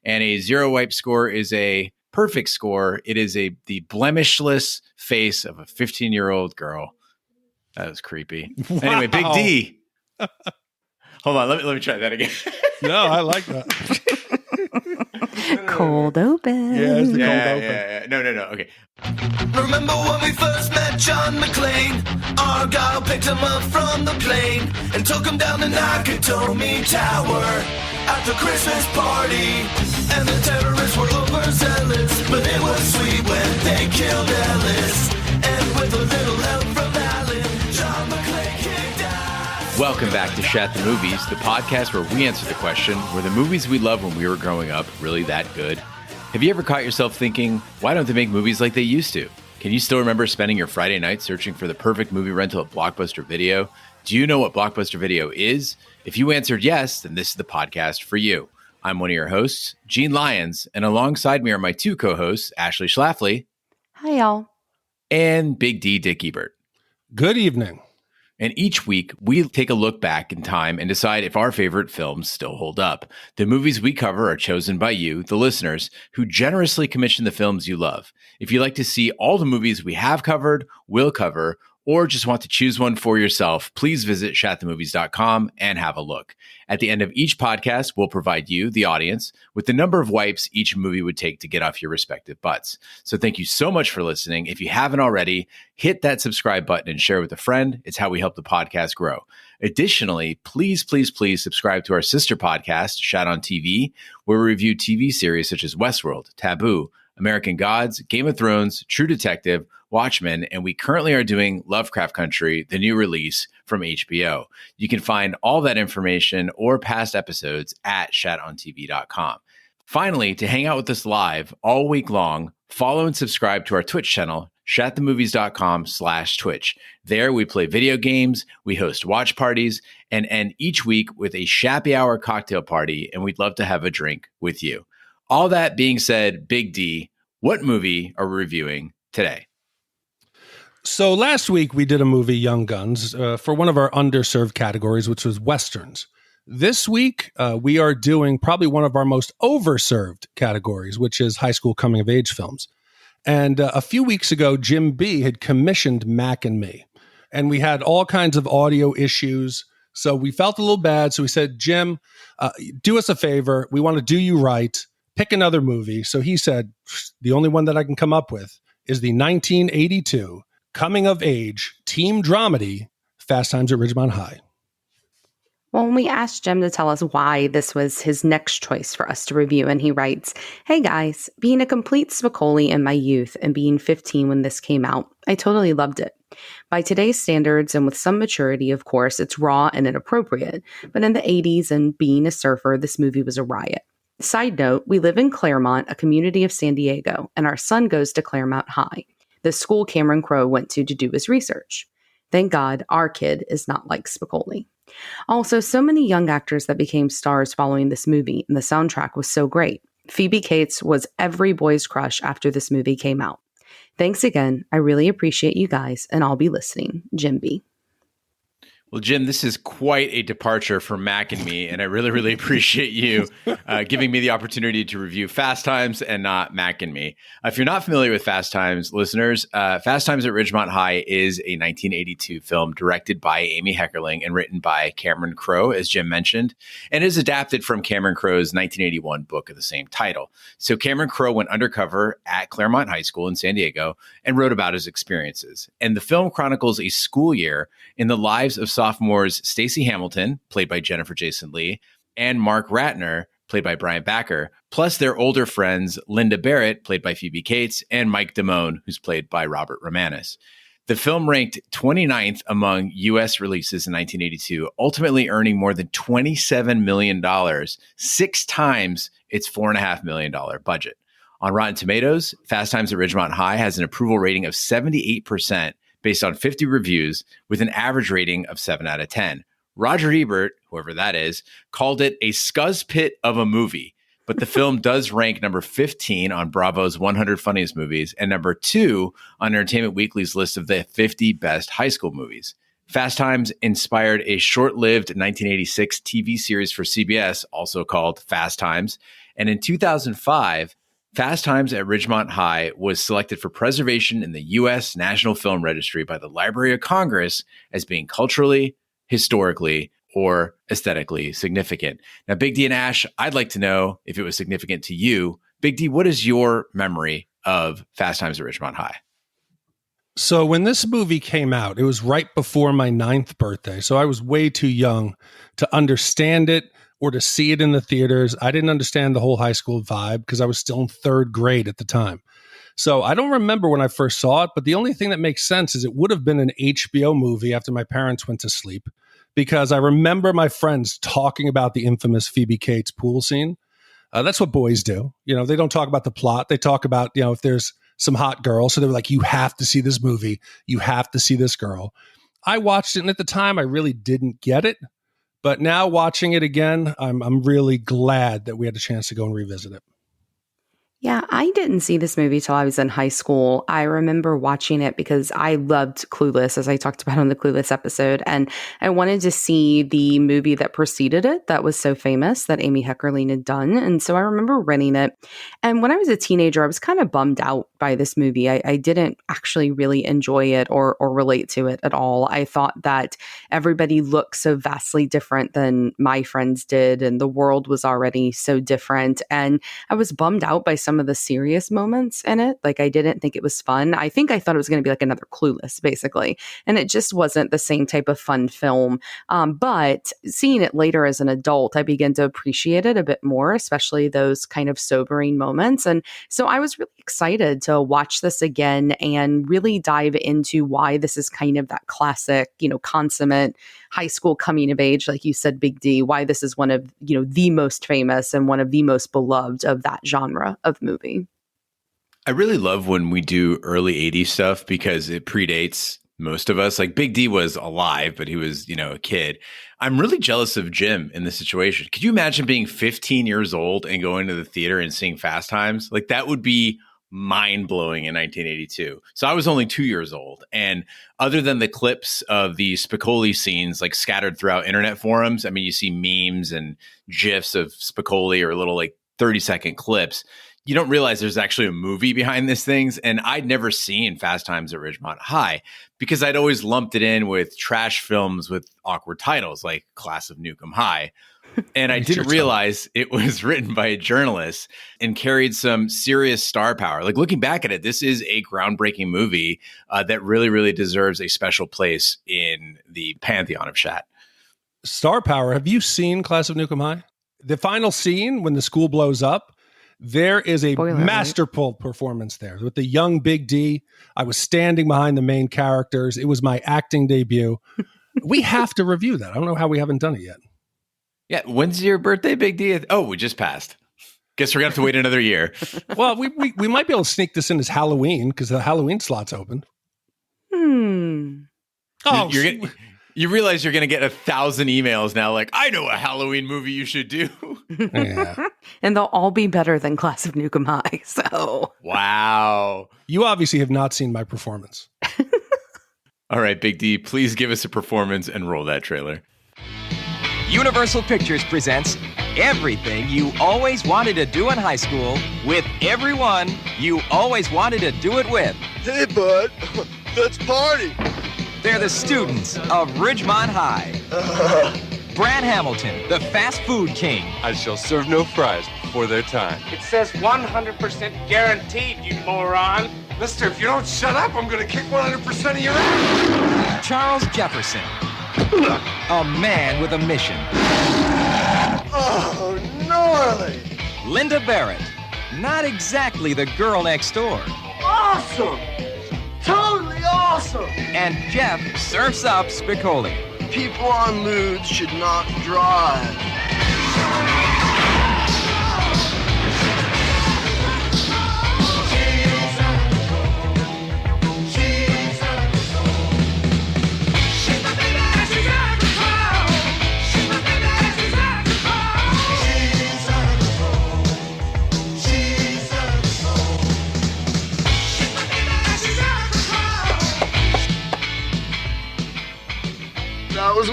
And a 0 wipe score is a perfect score. It is the blemishless face of a 15-year-old girl. That was creepy. Wow. Anyway, Big D. Hold on, let me try that again. No, I like that. Cold open. Yeah, it's the cold open. Yeah. No. Okay. Remember when we first met John McClane? Argyle picked him up from the plane and took him down the Nakatomi Tower at the Christmas party. And the terrorists were overzealous, but it was sweet when they killed Ellis. And with a little help from Alan, John McClane kicked ass. Welcome back to Shat the Movies, the podcast where we answer the question, were the movies we loved when we were growing up really that good? Have you ever caught yourself thinking, why don't they make movies like they used to? Can you still remember spending your Friday night searching for the perfect movie rental at Blockbuster Video? Do you know what Blockbuster Video is? If you answered yes, then this is the podcast for you. I'm one of your hosts, Gene Lyons, and alongside me are my two co-hosts, Ashley Schlafly. Hi, y'all. And Big D, Dick Ebert. Good evening. And each week, we take a look back in time and decide if our favorite films still hold up. The movies we cover are chosen by you, the listeners, who generously commission the films you love. If you'd like to see all the movies we have covered, will cover, or just want to choose one for yourself, please visit shatthemovies.com and have a look. At the end of each podcast, we'll provide you, the audience, with the number of wipes each movie would take to get off your respective butts. So thank you so much for listening. If you haven't already, hit that subscribe button and share with a friend. It's how we help the podcast grow. Additionally, please subscribe to our sister podcast, Shat on TV, where we review TV series such as Westworld, Taboo, American Gods, Game of Thrones, True Detective, Watchmen, and we currently are doing Lovecraft Country, the new release from HBO. You can find all that information or past episodes at shatontv.com. Finally, to hang out with us live all week long, follow and subscribe to our Twitch channel, shatthemovies.com/Twitch. There we play video games, we host watch parties, and end each week with a Shappy Hour cocktail party, and we'd love to have a drink with you. All that being said, Big D, what movie are we reviewing today? So last week we did a movie, Young Guns, for one of our underserved categories, which was Westerns. This week, we are doing probably one of our most overserved categories, which is high school coming-of-age films. And a few weeks ago, Jim B. had commissioned Mac and Me. And we had all kinds of audio issues. So we felt a little bad. So we said, Jim, do us a favor. We want to do you right. Pick another movie. So he said, the only one that I can come up with is the 1982 coming-of-age team dramedy, Fast Times at Ridgemont High. Well, when we asked Jim to tell us why this was his next choice for us to review, and he writes, "Hey guys, being a complete Spicoli in my youth and being 15 when this came out, I totally loved it. By today's standards and with some maturity, of course, it's raw and inappropriate, but in the 80s and being a surfer, this movie was a riot. Side note, we live in Claremont, a community of San Diego, and our son goes to Claremont High, the school Cameron Crowe went to do his research. Thank God our kid is not like Spicoli. Also, so many young actors that became stars following this movie, and the soundtrack was so great. Phoebe Cates was every boy's crush after this movie came out. Thanks again. I really appreciate you guys, and I'll be listening. Jim B." Well, Jim, this is quite a departure from Mac and Me, and I really appreciate you giving me the opportunity to review Fast Times and not Mac and Me. If you're not familiar with Fast Times, listeners, Fast Times at Ridgemont High is a 1982 film directed by Amy Heckerling and written by Cameron Crowe, as Jim mentioned, and is adapted from Cameron Crowe's 1981 book of the same title. So Cameron Crowe went undercover at Claremont High School in San Diego and wrote about his experiences. And the film chronicles a school year in the lives of sophomores Stacy Hamilton, played by Jennifer Jason Leigh, and Mark Ratner, played by Brian Backer, plus their older friends Linda Barrett, played by Phoebe Cates, and Mike Damone, who's played by Robert Romanus. The film ranked 29th among U.S. releases in 1982, ultimately earning more than $27 million, 6 times its $4.5 million budget. On Rotten Tomatoes, Fast Times at Ridgemont High has an approval rating of 78%, based on 50 reviews, with an average rating of 7 out of 10. Roger Ebert, whoever that is, called it a scuzz pit of a movie, but the film does rank number 15 on Bravo's 100 Funniest Movies and number 2 on Entertainment Weekly's list of the 50 best high school movies. Fast Times inspired a short-lived 1986 TV series for CBS, also called Fast Times. And in 2005, Fast Times at Ridgemont High was selected for preservation in the U.S. National Film Registry by the Library of Congress as being culturally, historically, or aesthetically significant. Now, Big D and Ash, I'd like to know if it was significant to you. Big D, what is your memory of Fast Times at Ridgemont High? So when this movie came out, it was right before my 9th birthday. So I was way too young to understand it or to see it in the theaters. I didn't understand the whole high school vibe because I was still in 3rd grade at the time. So I don't remember when I first saw it, but the only thing that makes sense is it would have been an HBO movie after my parents went to sleep, because I remember my friends talking about the infamous Phoebe Cates pool scene. That's what boys do. You know, they don't talk about the plot. They talk about, you know, if there's some hot girl. So they were like, you have to see this movie. You have to see this girl. I watched it, and at the time I really didn't get it. But now watching it again, I'm really glad that we had a chance to go and revisit it. Yeah, I didn't see this movie till I was in high school. I remember watching it because I loved Clueless, as I talked about on the Clueless episode. And I wanted to see the movie that preceded it that was so famous that Amy Heckerling had done. And so I remember renting it. And when I was a teenager, I was kind of bummed out by this movie. I didn't actually really enjoy it or relate to it at all. I thought that everybody looked so vastly different than my friends did. And the world was already so different. And I was bummed out by some of the serious moments in it. Like, I didn't think it was fun. I think I thought it was going to be like another Clueless, basically. And it just wasn't the same type of fun film. But seeing it later as an adult, I began to appreciate it a bit more, especially those kind of sobering moments. And so I was really excited to watch this again and really dive into why this is kind of that classic, you know, consummate high school coming of age, like you said, Big D, why this is one of, you know, the most famous and one of the most beloved of that genre of movie. I really love when we do early 80s stuff because it predates most of us. Like, Big D was alive, but he was, you know, a kid. I'm really jealous of Jim in this situation. Could you imagine being 15 years old and going to the theater and seeing Fast Times? Like, that would be mind-blowing in 1982. So I was only 2 years old. And other than the clips of the Spicoli scenes like scattered throughout internet forums, I mean, you see memes and GIFs of Spicoli or little like 30-second clips. You don't realize there's actually a movie behind these things. And I'd never seen Fast Times at Ridgemont High because I'd always lumped it in with trash films with awkward titles like Class of Nukem High. And I didn't realize it was written by a journalist and carried some serious star power. Like, looking back at it, this is a groundbreaking movie that really, really deserves a special place in the pantheon of Shat. Star power. Have you seen Class of Nukem High? The final scene when the school blows up, there is a masterful performance there with the young Big D. I was standing behind the main characters. It was my acting debut. We have to review that. I don't know how we haven't done it yet. Yeah. When's your birthday, Big D? Oh, we just passed. Guess we're going to have to wait another year. Well, we might be able to sneak this in as Halloween because the Halloween slot's open. Oh, you realize you're going to get 1,000 emails now like, I know a Halloween movie you should do. Yeah. And they'll all be better than Class of Nukem High. So, wow. You obviously have not seen my performance. All right, Big D, please give us a performance and roll that trailer. Universal Pictures presents everything you always wanted to do in high school with everyone you always wanted to do it with. Hey, bud, let's party. They're the students of Ridgemont High. Brad Hamilton, the fast food king. I shall serve no fries before their time. It says 100% guaranteed, you moron. Mister, if you don't shut up, I'm gonna kick 100% of your ass. Charles Jefferson, a man with a mission. Oh, gnarly. Linda Barrett, not exactly the girl next door. Awesome. Totally awesome. And Jeff surfs up Spicoli. People on moods should not drive.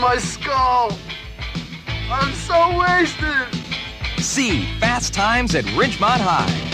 my skull. I'm so wasted. See Fast Times at Ridgemont High.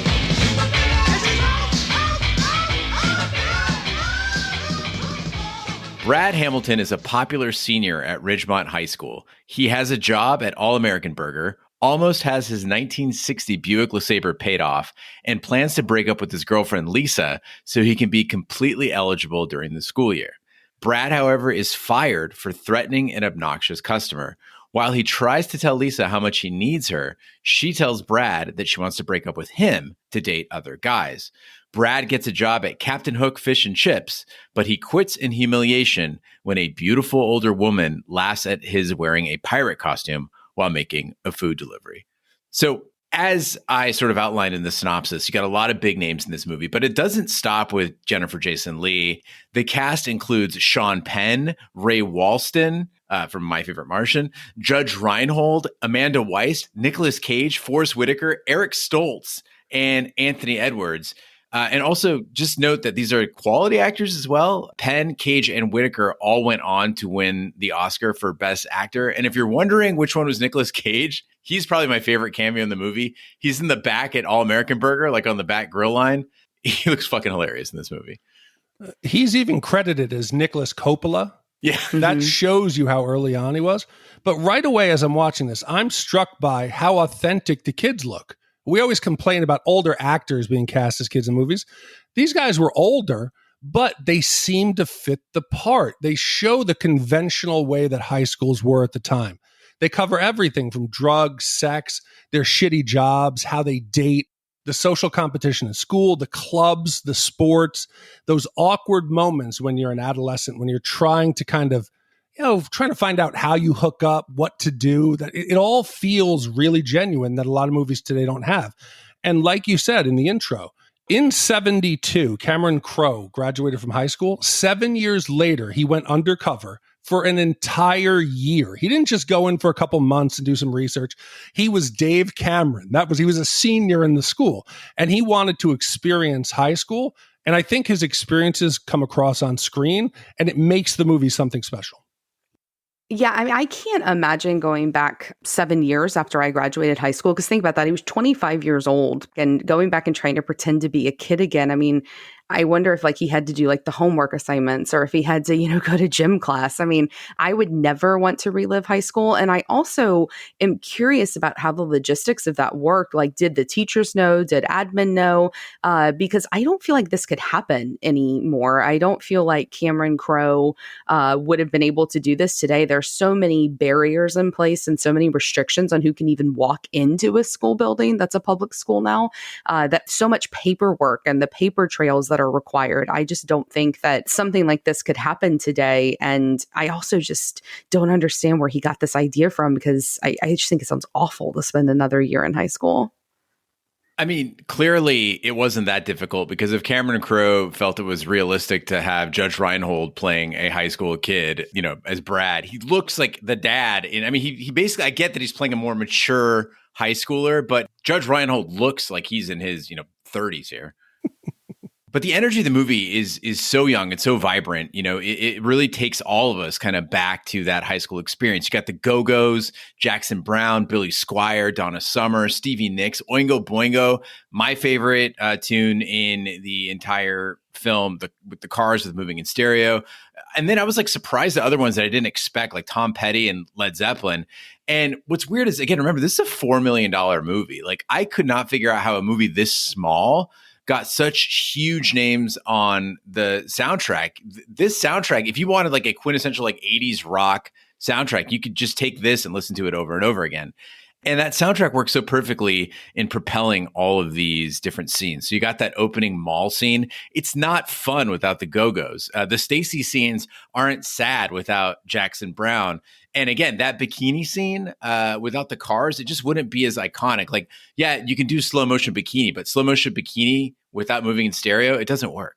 Brad Hamilton is a popular senior at Ridgemont High School. He has a job at All American Burger, almost has his 1960 Buick LeSabre paid off, and plans to break up with his girlfriend Lisa so he can be completely eligible during the school year. Brad, however, is fired for threatening an obnoxious customer. While he tries to tell Lisa how much he needs her, she tells Brad that she wants to break up with him to date other guys. Brad gets a job at Captain Hook Fish and Chips, but he quits in humiliation when a beautiful older woman laughs at his wearing a pirate costume while making a food delivery. So as I sort of outlined in the synopsis, you got a lot of big names in this movie, but it doesn't stop with Jennifer Jason Leigh. The cast includes Sean Penn, Ray Walston, from My Favorite Martian, Judge Reinhold, Amanda Weist, Nicolas Cage, Forrest Whitaker, Eric Stoltz, and Anthony Edwards. And also just note that these are quality actors as well. Penn, Cage, and Whitaker all went on to win the Oscar for Best Actor. And if you're wondering which one was Nicolas Cage, he's probably my favorite cameo in the movie. He's in the back at All American Burger, like on the back grill line. He looks fucking hilarious in this movie. He's even credited as Nicholas Coppola. Yeah. That shows you how early on he was. But right away, as I'm watching this, I'm struck by how authentic the kids look. We always complain about older actors being cast as kids in movies. These guys were older, but they seem to fit the part. They show the conventional way that high schools were at the time. They cover everything from drugs, sex, their shitty jobs, how they date, the social competition in school, the clubs, the sports, those awkward moments when you're an adolescent, when you're trying to kind of, trying to find out how you hook up, what to do. That it all feels really genuine that a lot of movies today don't have. And like you said in the intro, in 1972, Cameron Crowe graduated from high school. 7 years later, he went undercover for an entire year. He didn't just go in for a couple months and do some research. He was Dave Cameron. He was a senior in the school, and he wanted to experience high school. And I think his experiences come across on screen, and it makes the movie something special. Yeah, I mean, I can't imagine going back 7 years after I graduated high school, because think about that. He was 25 years old and going back and trying to pretend to be a kid again. I mean, I wonder if he had to do the homework assignments or if he had to, go to gym class. I mean, I would never want to relive high school. And I also am curious about how the logistics of that worked. Did the teachers know? Did admin know? Because I don't feel like this could happen anymore. I don't feel like Cameron Crowe would have been able to do this today. There's so many barriers in place and so many restrictions on who can even walk into a school building that's a public school now, that so much paperwork and the paper trails that are required. I just don't think that something like this could happen today. And I also just don't understand where he got this idea from, because I just think it sounds awful to spend another year in high school. I mean, clearly it wasn't that difficult, because if Cameron Crowe felt it was realistic to have Judge Reinhold playing a high school kid, as Brad, he looks like the dad. And he basically, I get that he's playing a more mature high schooler, but Judge Reinhold looks like he's in his, 30s here. But the energy of the movie is so young and so vibrant. It really takes all of us kind of back to that high school experience. You got the Go-Go's, Jackson Brown, Billy Squier, Donna Summer, Stevie Nicks, Oingo Boingo. My favorite tune in the entire film, with the cars with moving in stereo. And then I was surprised at other ones that I didn't expect, like Tom Petty and Led Zeppelin. And what's weird is, again, remember, this is a $4 million movie. I could not figure out how a movie this small got such huge names on the soundtrack. This soundtrack, if you wanted a quintessential 80s rock soundtrack, you could just take this and listen to it over and over again. And that soundtrack works so perfectly in propelling all of these different scenes. So you got that opening mall scene. It's not fun without the Go-Go's. The Stacy scenes aren't sad without Jackson Brown. And again, that bikini scene without the cars, it just wouldn't be as iconic. Yeah, you can do slow motion bikini, but slow motion bikini without moving in stereo, it doesn't work.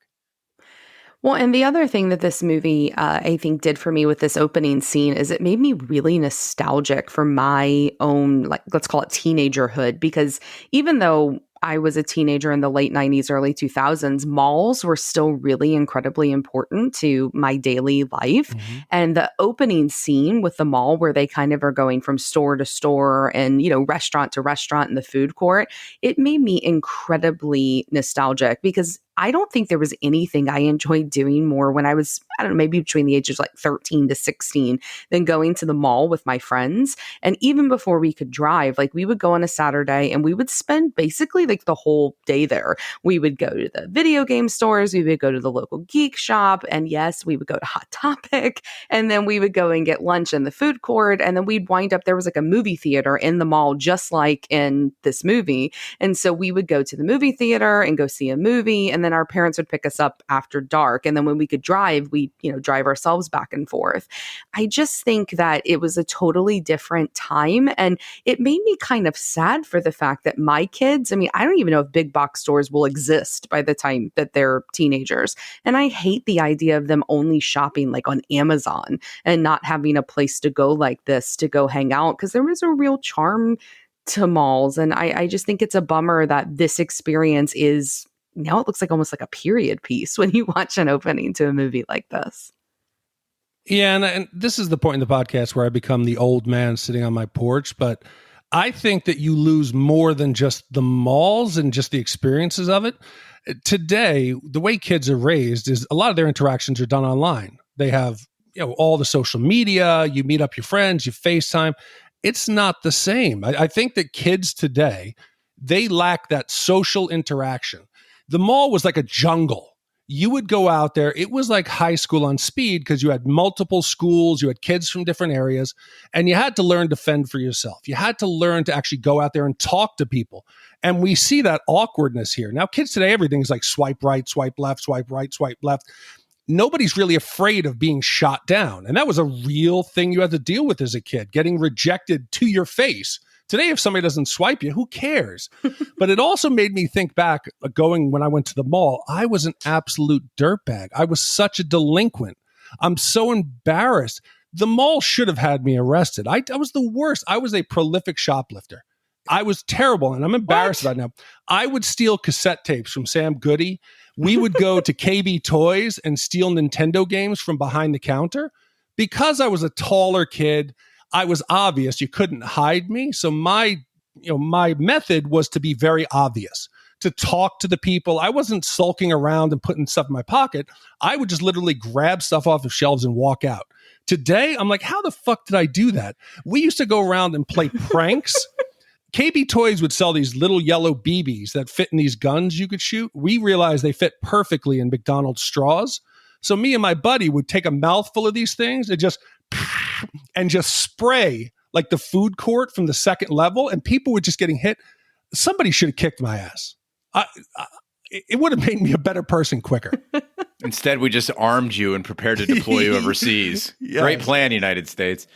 Well, and the other thing that this movie, I think, did for me with this opening scene is it made me really nostalgic for my own, let's call it teenagerhood, because even though I was a teenager in the late 90s, early 2000s, malls were still really incredibly important to my daily life. Mm-hmm. And the opening scene with the mall where they kind of are going from store to store and, restaurant to restaurant in the food court, it made me incredibly nostalgic because I don't think there was anything I enjoyed doing more when I was, I don't know, maybe between the ages like 13 to 16 than going to the mall with my friends. And even before we could drive, like we would go on a Saturday and we would spend basically like the whole day there. We would go to the video game stores, we would go to the local geek shop, and yes, we would go to Hot Topic, and then we would go and get lunch in the food court, and then we'd wind up, there was like a movie theater in the mall, just like in this movie. And so we would go to the movie theater and go see a movie, and then our parents would pick us up after dark. And then when we could drive, we, drive ourselves back and forth. I just think that it was a totally different time. And it made me kind of sad for the fact that my kids, I don't even know if big box stores will exist by the time that they're teenagers. And I hate the idea of them only shopping like on Amazon and not having a place to go like this to go hang out, because there was a real charm to malls. And I just think it's a bummer that this experience is, now it looks like almost like a period piece when you watch an opening to a movie like this. Yeah, and this is the point in the podcast where I become the old man sitting on my porch, but I think that you lose more than just the malls and just the experiences of it. Today, the way kids are raised is a lot of their interactions are done online. They have, all the social media, you meet up your friends, you FaceTime. It's not the same. I think that kids today, they lack that social interaction. The mall was like a jungle. You would go out there. It was like high school on speed because you had multiple schools, you had kids from different areas, and you had to learn to fend for yourself. You had to learn to actually go out there and talk to people. And we see that awkwardness here. Now, kids today, everything's like swipe right, swipe left, swipe right, swipe left. Nobody's really afraid of being shot down. And that was a real thing you had to deal with as a kid, getting rejected to your face. Today, if somebody doesn't swipe you, who cares? But it also made me think back, when I went to the mall, I was an absolute dirtbag. I was such a delinquent. I'm so embarrassed. The mall should have had me arrested. I was the worst. I was a prolific shoplifter. I was terrible, and I'm embarrassed about it now. I would steal cassette tapes from Sam Goody. We would go to KB Toys and steal Nintendo games from behind the counter. Because I was a taller kid, I was obvious. You couldn't hide me. So my method was to be very obvious, to talk to the people. I wasn't sulking around and putting stuff in my pocket. I would just literally grab stuff off of shelves and walk out. Today, I'm like, how the fuck did I do that? We used to go around and play pranks. KB Toys would sell these little yellow BBs that fit in these guns you could shoot. We realized they fit perfectly in McDonald's straws. So me and my buddy would take a mouthful of these things and just spray like the food court from the second level, and people were just getting hit. Somebody should have kicked my ass. It would have made me a better person quicker. Instead, we just armed you and prepared to deploy you overseas. Yes. Great plan, United States.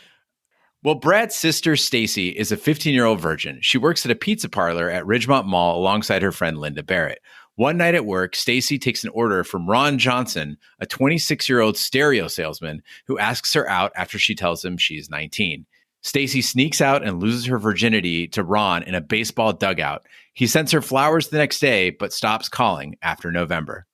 Well, Brad's sister, Stacy, is a 15-year-old virgin. She works at a pizza parlor at Ridgemont Mall alongside her friend Linda Barrett. One night at work, Stacy takes an order from Ron Johnson, a 26-year-old stereo salesman who asks her out after she tells him she's 19. Stacy sneaks out and loses her virginity to Ron in a baseball dugout. He sends her flowers the next day, but stops calling after November.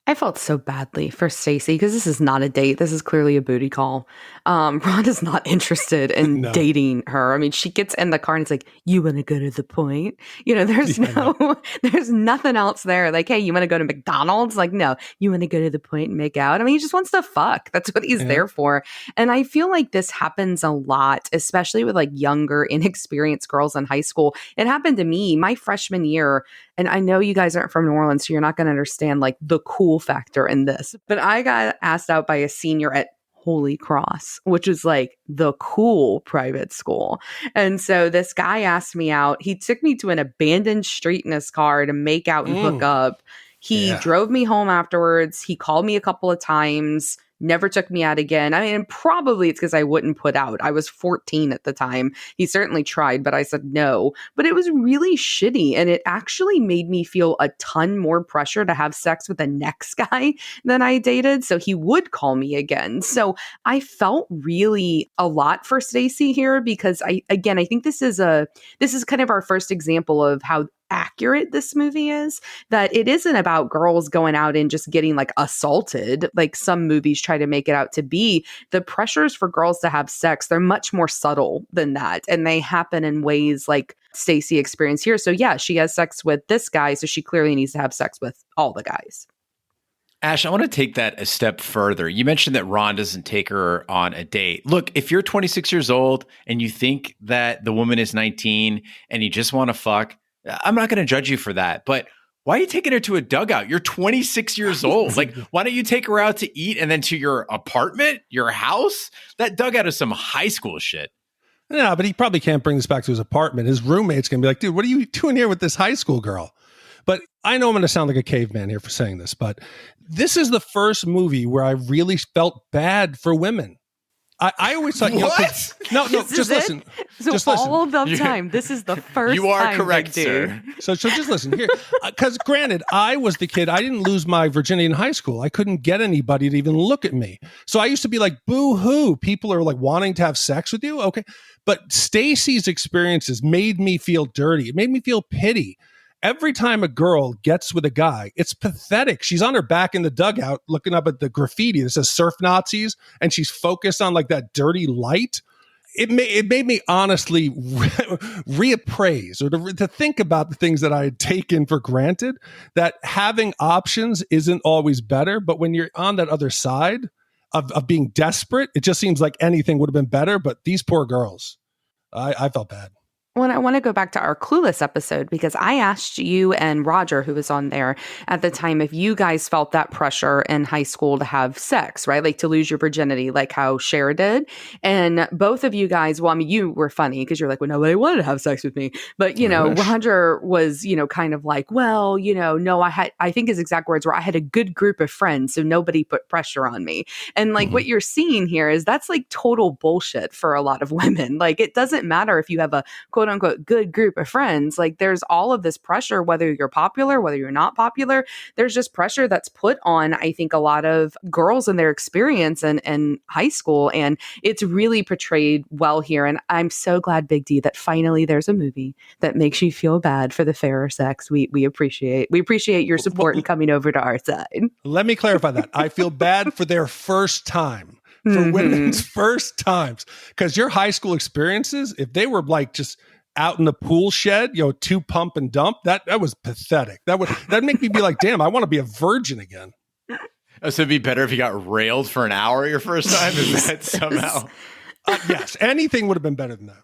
I felt so badly for Stacy because this is not a date. This is clearly a booty call. Ron is not interested in dating her. She gets in the car and it's like, you want to go to the point? There's there's nothing else there. Like, hey, you want to go to McDonald's? Like, no, you want to go to the point and make out? He just wants to fuck. That's what he's there for. And I feel like this happens a lot, especially with like younger, inexperienced girls in high school. It happened to me my freshman year. And I know you guys aren't from New Orleans, so you're not going to understand like the cool factor in this. But I got asked out by a senior at Holy Cross, which is like the cool private school. And so this guy asked me out. He took me to an abandoned street in his car to make out and hook up. He drove me home afterwards. He called me a couple of times. Never took me out again. Probably it's because I wouldn't put out. I was 14 at the time. He certainly tried, but I said no. But it was really shitty. And it actually made me feel a ton more pressure to have sex with the next guy than I dated. So he would call me again. So I felt really a lot for Stacy here because I think this is kind of our first example of how accurate this movie is, that it isn't about girls going out and just getting like assaulted like some movies try to make it out to be. The pressures for girls to have sex, they're much more subtle than that, and they happen in ways like Stacy experienced here. So yeah, she has sex with this guy, so she clearly needs to have sex with all the guys. Ash, I want to take that a step further. You mentioned that Ron doesn't take her on a date. Look, if you're 26 years old and you think that the woman is 19 and you just want to fuck, I'm not going to judge you for that. But why are you taking her to a dugout? You're 26 years old. Like, why don't you take her out to eat and then to your apartment, your house? That dugout is some high school shit. Yeah, but he probably can't bring this back to his apartment. His roommate's going to be like, dude, what are you doing here with this high school girl? But I know I'm going to sound like a caveman here for saying this, but this is the first movie where I really felt bad for women. I always thought, what? No, just listen. So just listen. all of the time, this is the first You are time, correct, big dude. sir. So just listen here. Because granted, I was the kid. I didn't lose my virginity in high school. I couldn't get anybody to even look at me. So I used to be like, boo hoo. People are like wanting to have sex with you. Okay. But Stacy's experiences made me feel dirty. It made me feel pity. Every time a girl gets with a guy, it's pathetic. She's on her back in the dugout looking up at the graffiti that says surf Nazis, and she's focused on like that dirty light. It made me honestly reappraise or to think about the things that I had taken for granted, that having options isn't always better. But when you're on that other side of being desperate, it just seems like anything would have been better. But these poor girls, I felt bad. Well, I want to go back to our Clueless episode because I asked you and Roger, who was on there at the time, if you guys felt that pressure in high school to have sex, right? Like to lose your virginity, like how Cher did. And both of you guys, well, I mean, you were funny because you're like, well, nobody wanted to have sex with me. But, you know, Roger was, you know, kind of like, well, you know, no, I think his exact words were, I had a good group of friends, so nobody put pressure on me. And like what you're seeing here is that's like total bullshit for a lot of women. Like it doesn't matter if you have a quote unquote good group of friends. Like there's all of this pressure, whether you're popular, whether you're not popular, there's just pressure that's put on, I think, a lot of girls in their experience in high school. And it's really portrayed well here. And I'm so glad, Big D, that finally there's a movie that makes you feel bad for the fairer sex. We appreciate your support and coming over to our side. Let me clarify that. I feel bad for their first time. For women's first times. Because your high school experiences, if they were like just out in the pool shed, you know, 2 pump and dump, that was pathetic. That'd make me be like, damn, I want to be a virgin again. Oh, so it'd be better if you got railed for an hour your first time? Is that somehow? Yes, anything would have been better than that.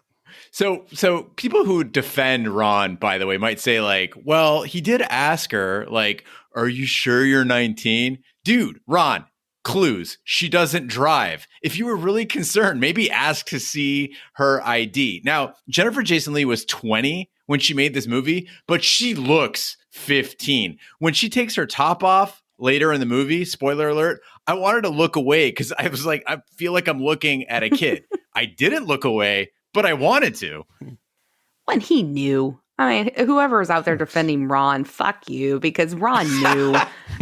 So people who defend Ron, by the way, might say like, well, he did ask her, like, are you sure you're 19? Dude, Ron, clues. She doesn't drive. If you were really concerned, maybe ask to see her ID. Now, Jennifer Jason Leigh was 20 when she made this movie, but she looks 15. When she takes her top off later in the movie, spoiler alert, I wanted to look away because I was like, I feel like I'm looking at a kid. I didn't look away, but I wanted to. When he knew. I mean, whoever is out there defending Ron, fuck you, because Ron knew.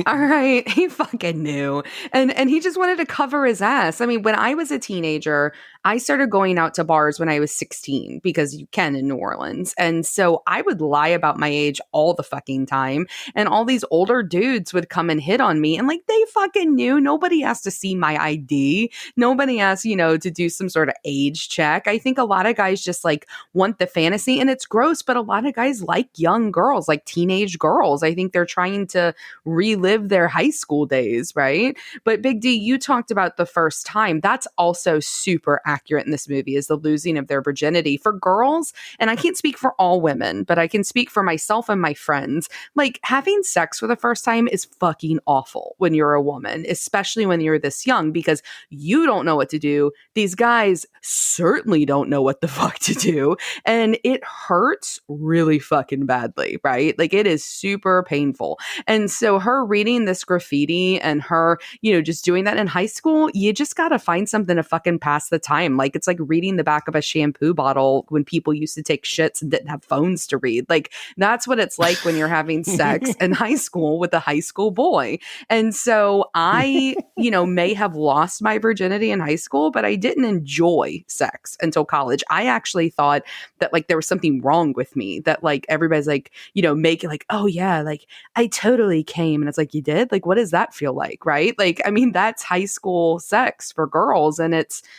All right. He fucking knew. And he just wanted to cover his ass. I mean, when I was a teenager, I started going out to bars when I was 16 because you can in New Orleans. And so I would lie about my age all the fucking time. And all these older dudes would come and hit on me. And like, they fucking knew. Nobody asked to see my ID. Nobody asked, you know, to do some sort of age check. I think a lot of guys just like want the fantasy, and it's gross, but a lot of guys like young girls, like teenage girls. I think they're trying to relive their high school days, right? But Big D, you talked about the first time. That's also super accurate in this movie, is the losing of their virginity. For girls, and I can't speak for all women, but I can speak for myself and my friends, like having sex for the first time is fucking awful when you're a woman, especially when you're this young, because you don't know what to do. These guys certainly don't know what the fuck to do. And it hurts really fucking badly, right? Like it is super painful. And so her reading this graffiti and her, you know, just doing that in high school, you just got to find something to fucking pass the time time. Like, it's like reading the back of a shampoo bottle when people used to take shits and didn't have phones to read. Like, that's what it's like when you're having sex in high school with a high school boy. And so I, may have lost my virginity in high school, but I didn't enjoy sex until college. I actually thought that like there was something wrong with me, that like everybody's like, make it like, oh yeah, like I totally came. And it's like, you did? Like, what does that feel like? Right? Like, I mean, that's high school sex for girls. And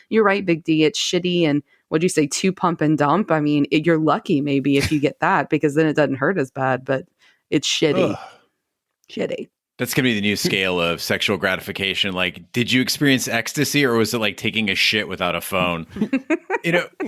you're right, Big D, it's shitty. And what'd you say, 2 pump and dump? I mean, you're lucky maybe if you get that, because then it doesn't hurt as bad, but it's shitty. Shitty. That's going to be the new scale of sexual gratification. Like, did you experience ecstasy, or was it like taking a shit without a phone?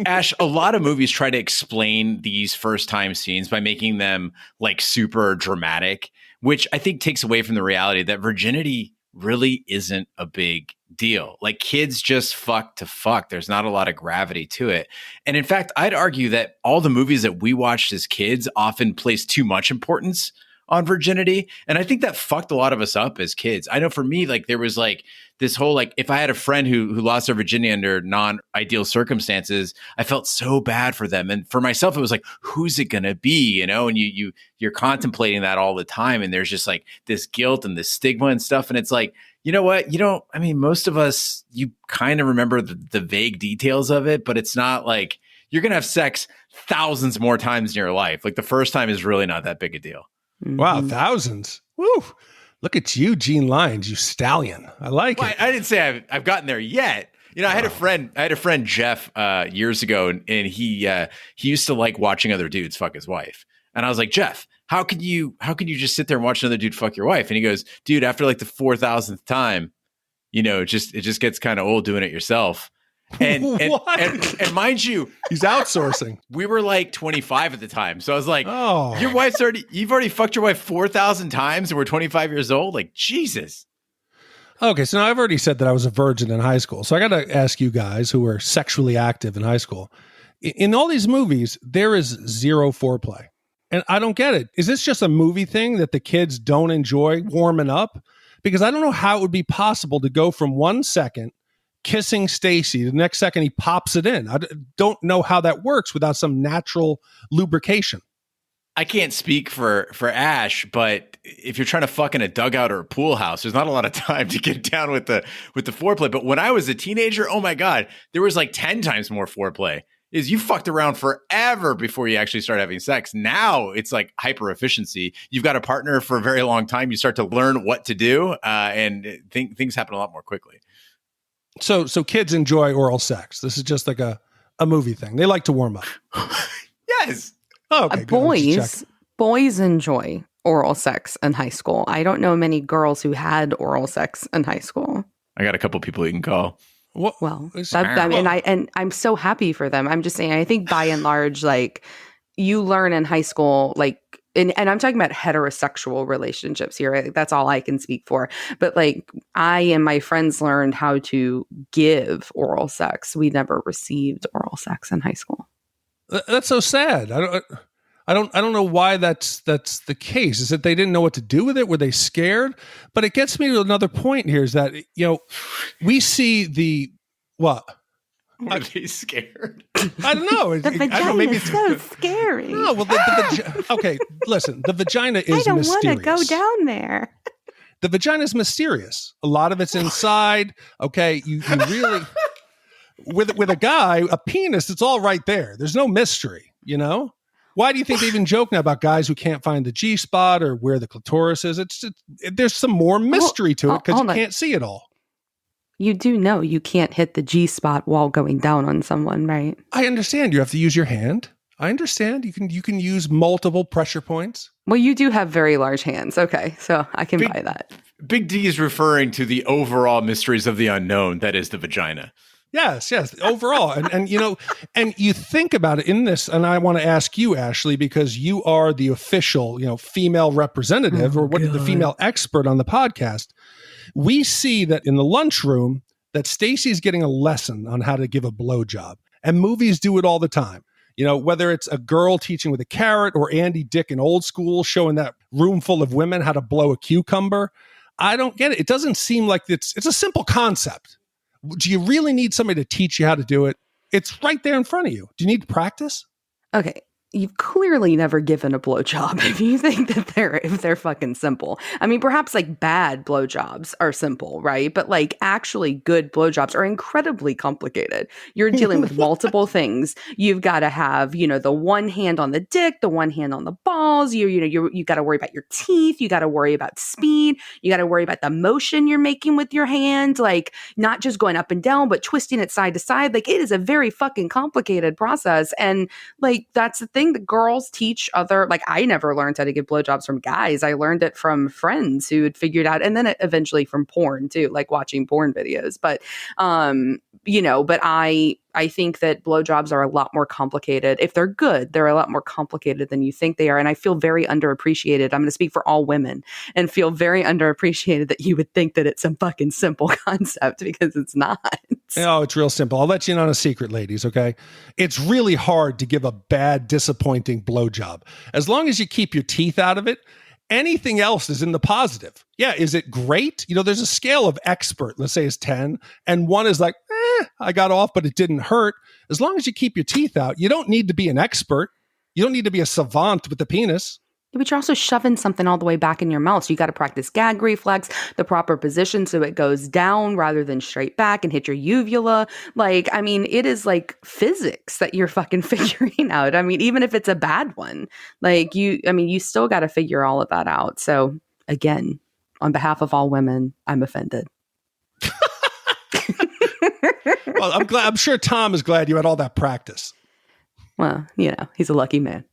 Ash, a lot of movies try to explain these first time scenes by making them like super dramatic, which I think takes away from the reality that virginity really isn't a big deal. Like, kids just fuck to fuck. There's not a lot of gravity to it. And in fact, I'd argue that all the movies that we watched as kids often place too much importance on virginity. And I think that fucked a lot of us up as kids. I know for me, like, there was like this whole, like, if I had a friend who lost their virginity under non-ideal circumstances, I felt so bad for them. And for myself, it was like, who's it gonna be? And you're contemplating that all the time. And there's just like this guilt and this stigma and stuff. And it's like, you know what? Most of us, you kind of remember the vague details of it, but it's not like you're gonna have sex thousands more times in your life. Like, the first time is really not that big a deal. Wow, thousands. Woo. Look at you, Gene Lyons, you stallion. I like it. I didn't say I've gotten there yet. I had a friend, Jeff, years ago, and he used to like watching other dudes fuck his wife. And I was like, Jeff, how can you just sit there and watch another dude fuck your wife? And he goes, dude, after like the 4,000th time, it just gets kind of old doing it yourself. And mind you, he's outsourcing. We were like 25 at the time. So I was like, oh, you've already fucked your wife 4,000 times and we're 25 years old? Like, Jesus. Okay, so now I've already said that I was a virgin in high school. So I got to ask you guys who were sexually active in high school. In all these movies, there is zero foreplay. And I don't get it. Is this just a movie thing that the kids don't enjoy warming up? Because I don't know how it would be possible to go from 1 second kissing Stacy, the next second he pops it in. I don't know how that works without some natural lubrication. I can't speak for Ash, but if you're trying to fuck in a dugout or a pool house, there's not a lot of time to get down with the foreplay. But when I was a teenager, oh my God, there was like 10 times more foreplay. You fucked around forever before you actually start having sex. Now it's like hyper efficiency. You've got a partner for a very long time. You start to learn what to do, and things happen a lot more quickly. So kids enjoy oral sex. This is just like a movie thing. They like to warm up. Yes. Oh, okay. Boys enjoy oral sex in high school. I don't know many girls who had oral sex in high school. I got a couple people you can call. I'm so happy for them. I'm just saying, I think by and large, like, you learn in high school, like, and I'm talking about heterosexual relationships here. That's all I can speak for. But like, I and my friends learned how to give oral sex. We never received oral sex in high school. That's so sad. I don't know why that's the case. Is that they didn't know what to do with it? Were they scared? But it gets me to another point here, is that, we see what? Are they scared? I don't know. The vagina is so scary. No, well, okay, listen. The vagina is mysterious. I don't want to go down there. The vagina is mysterious. A lot of it's inside. Okay, you really with a guy, a penis, it's all right there. There's no mystery. Why do you think they even joke now about guys who can't find the G spot or where the clitoris is? There's some more mystery to it because you can't see it all. You do know you can't hit the G spot while going down on someone, right? I understand. You have to use your hand. I understand. You can use multiple pressure points. Well, you do have very large hands. Okay, so I can buy that. Big D is referring to the overall mysteries of the unknown, that is the vagina. Yes, overall. and you think about it in this, and I want to ask you, Ashley, because you are the official, female representative the female expert on the podcast. We see that in the lunchroom that Stacy's getting a lesson on how to give a blowjob, and movies do it all the time. Whether it's a girl teaching with a carrot or Andy Dick in Old School showing that room full of women how to blow a cucumber. I don't get it. It doesn't seem like it's a simple concept. Do you really need somebody to teach you how to do it? It's right there in front of you. Do you need to practice? Okay. You've clearly never given a blowjob if you think that they're fucking simple. I mean, perhaps like bad blowjobs are simple, right? But like actually good blowjobs are incredibly complicated. You're dealing with multiple things. You've got to have, you know, the one hand on the dick, the one hand on the balls. You got to worry about your teeth. You got to worry about speed. You got to worry about the motion you're making with your hand, like not just going up and down, but twisting it side to side. Like it is a very fucking complicated process, and like that's the thing. The girls teach other, like I never learned how to give blowjobs from guys. I learned it from friends who had figured out, and then eventually from porn too, like watching porn videos. But, you know, but I think that blowjobs are a lot more complicated. If they're good, they're a lot more complicated than you think they are. And I feel very underappreciated. I'm going to speak for all women and feel very underappreciated that you would think that it's a fucking simple concept, because it's not. Oh, it's real simple. I'll let you in on a secret, ladies, okay? It's really hard to give a bad, disappointing blowjob. As long as you keep your teeth out of it, anything else is in the positive. Yeah, is it great? You know, there's a scale of expert, let's say it's 10, and 1 is like, I got off, but it didn't hurt. As long as you keep your teeth out, you don't need to be an expert. You don't need to be a savant with the penis. But you're also shoving something all the way back in your mouth. So you got to practice gag reflex, the proper position so it goes down rather than straight back and hit your uvula. Like, I mean, it is like physics that you're fucking figuring out. I mean, even if it's a bad one, like you still got to figure all of that out. So again, on behalf of all women, I'm offended. Well, I'm sure Tom is glad you had all that practice. Well, you know, he's a lucky man.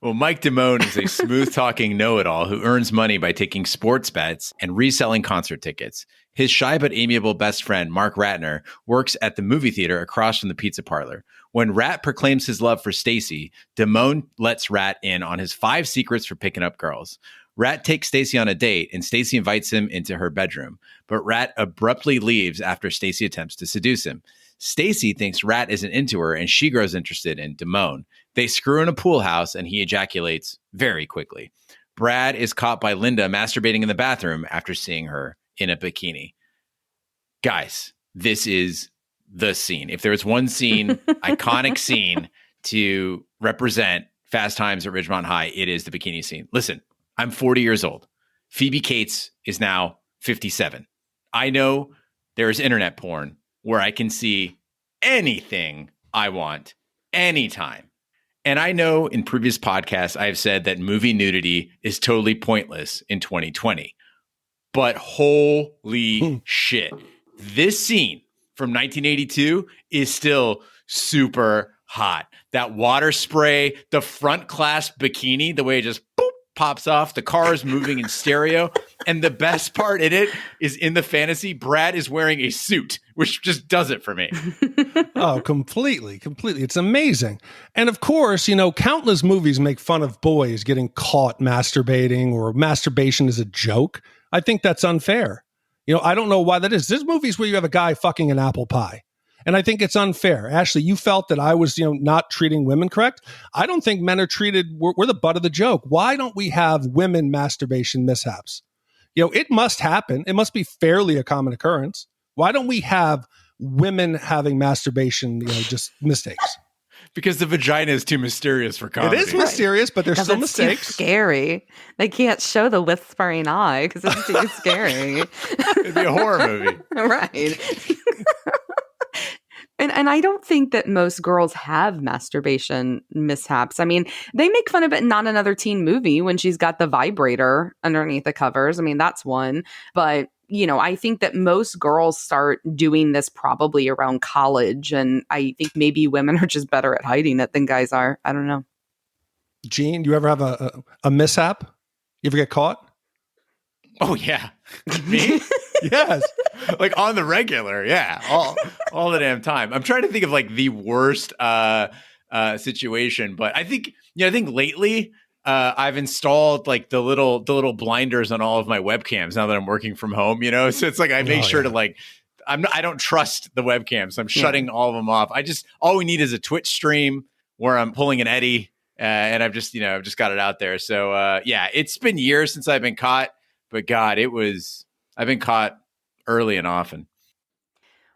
Well, Mike Damone is a smooth-talking know-it-all who earns money by taking sports bets and reselling concert tickets. His shy but amiable best friend, Mark Ratner, works at the movie theater across from the pizza parlor. When Rat proclaims his love for Stacy, Damone lets Rat in on his 5 secrets for picking up girls. Rat takes Stacy on a date, and Stacy invites him into her bedroom. But Rat abruptly leaves after Stacy attempts to seduce him. Stacy thinks Rat isn't into her, and she grows interested in Damone. They screw in a pool house, and he ejaculates very quickly. Brad is caught by Linda masturbating in the bathroom after seeing her in a bikini. Guys, this is the scene. If there's one scene, iconic scene to represent Fast Times at Ridgemont High, it is the bikini scene. Listen, I'm 40 years old. Phoebe Cates is now 57. I know there's internet porn where I can see anything I want anytime. And I know in previous podcasts, I've said that movie nudity is totally pointless in 2020. But holy shit, this scene from 1982 is still super hot. That water spray, the front clasp bikini, the way it just boop, pops off, the car is moving in stereo. And the best part in it is in the fantasy, Brad is wearing a suit, which just does it for me. Oh, completely. It's amazing. And of course, you know, countless movies make fun of boys getting caught masturbating, or masturbation is a joke. I think that's unfair. You know, I don't know why that is. There's movies where you have a guy fucking an apple pie. And I think it's unfair. Ashley, you felt that I was, you know, not treating women correct. I don't think men are treated, we're the butt of the joke. Why don't we have women masturbation mishaps? You know, it must happen. It must be fairly a common occurrence. Why don't we have women having masturbation, you know, just mistakes? Because the vagina is too mysterious for comedy. It is mysterious, but there's still mistakes. Too scary. They can't show the whispering eye because it's too scary. It'd be a horror movie. Right. And I don't think that most girls have masturbation mishaps. I mean, they make fun of it in Not Another Teen Movie when she's got the vibrator underneath the covers. I mean, that's one. But, you know, I think that most girls start doing this probably around college. And I think maybe women are just better at hiding it than guys are. I don't know. Gene, do you ever have a mishap? You ever get caught? Oh, yeah. Me? Yes. Like on the regular. Yeah. All the damn time. I'm trying to think of like the worst situation, but I think lately I've installed like the little blinders on all of my webcams now that I'm working from home, you know? So it's like I make sure to like I don't trust the webcams. So I'm shutting all of them off. All we need is a Twitch stream where I'm pulling an Eddie and I've just got it out there. So yeah, it's been years since I've been caught, but God, I've been caught early and often.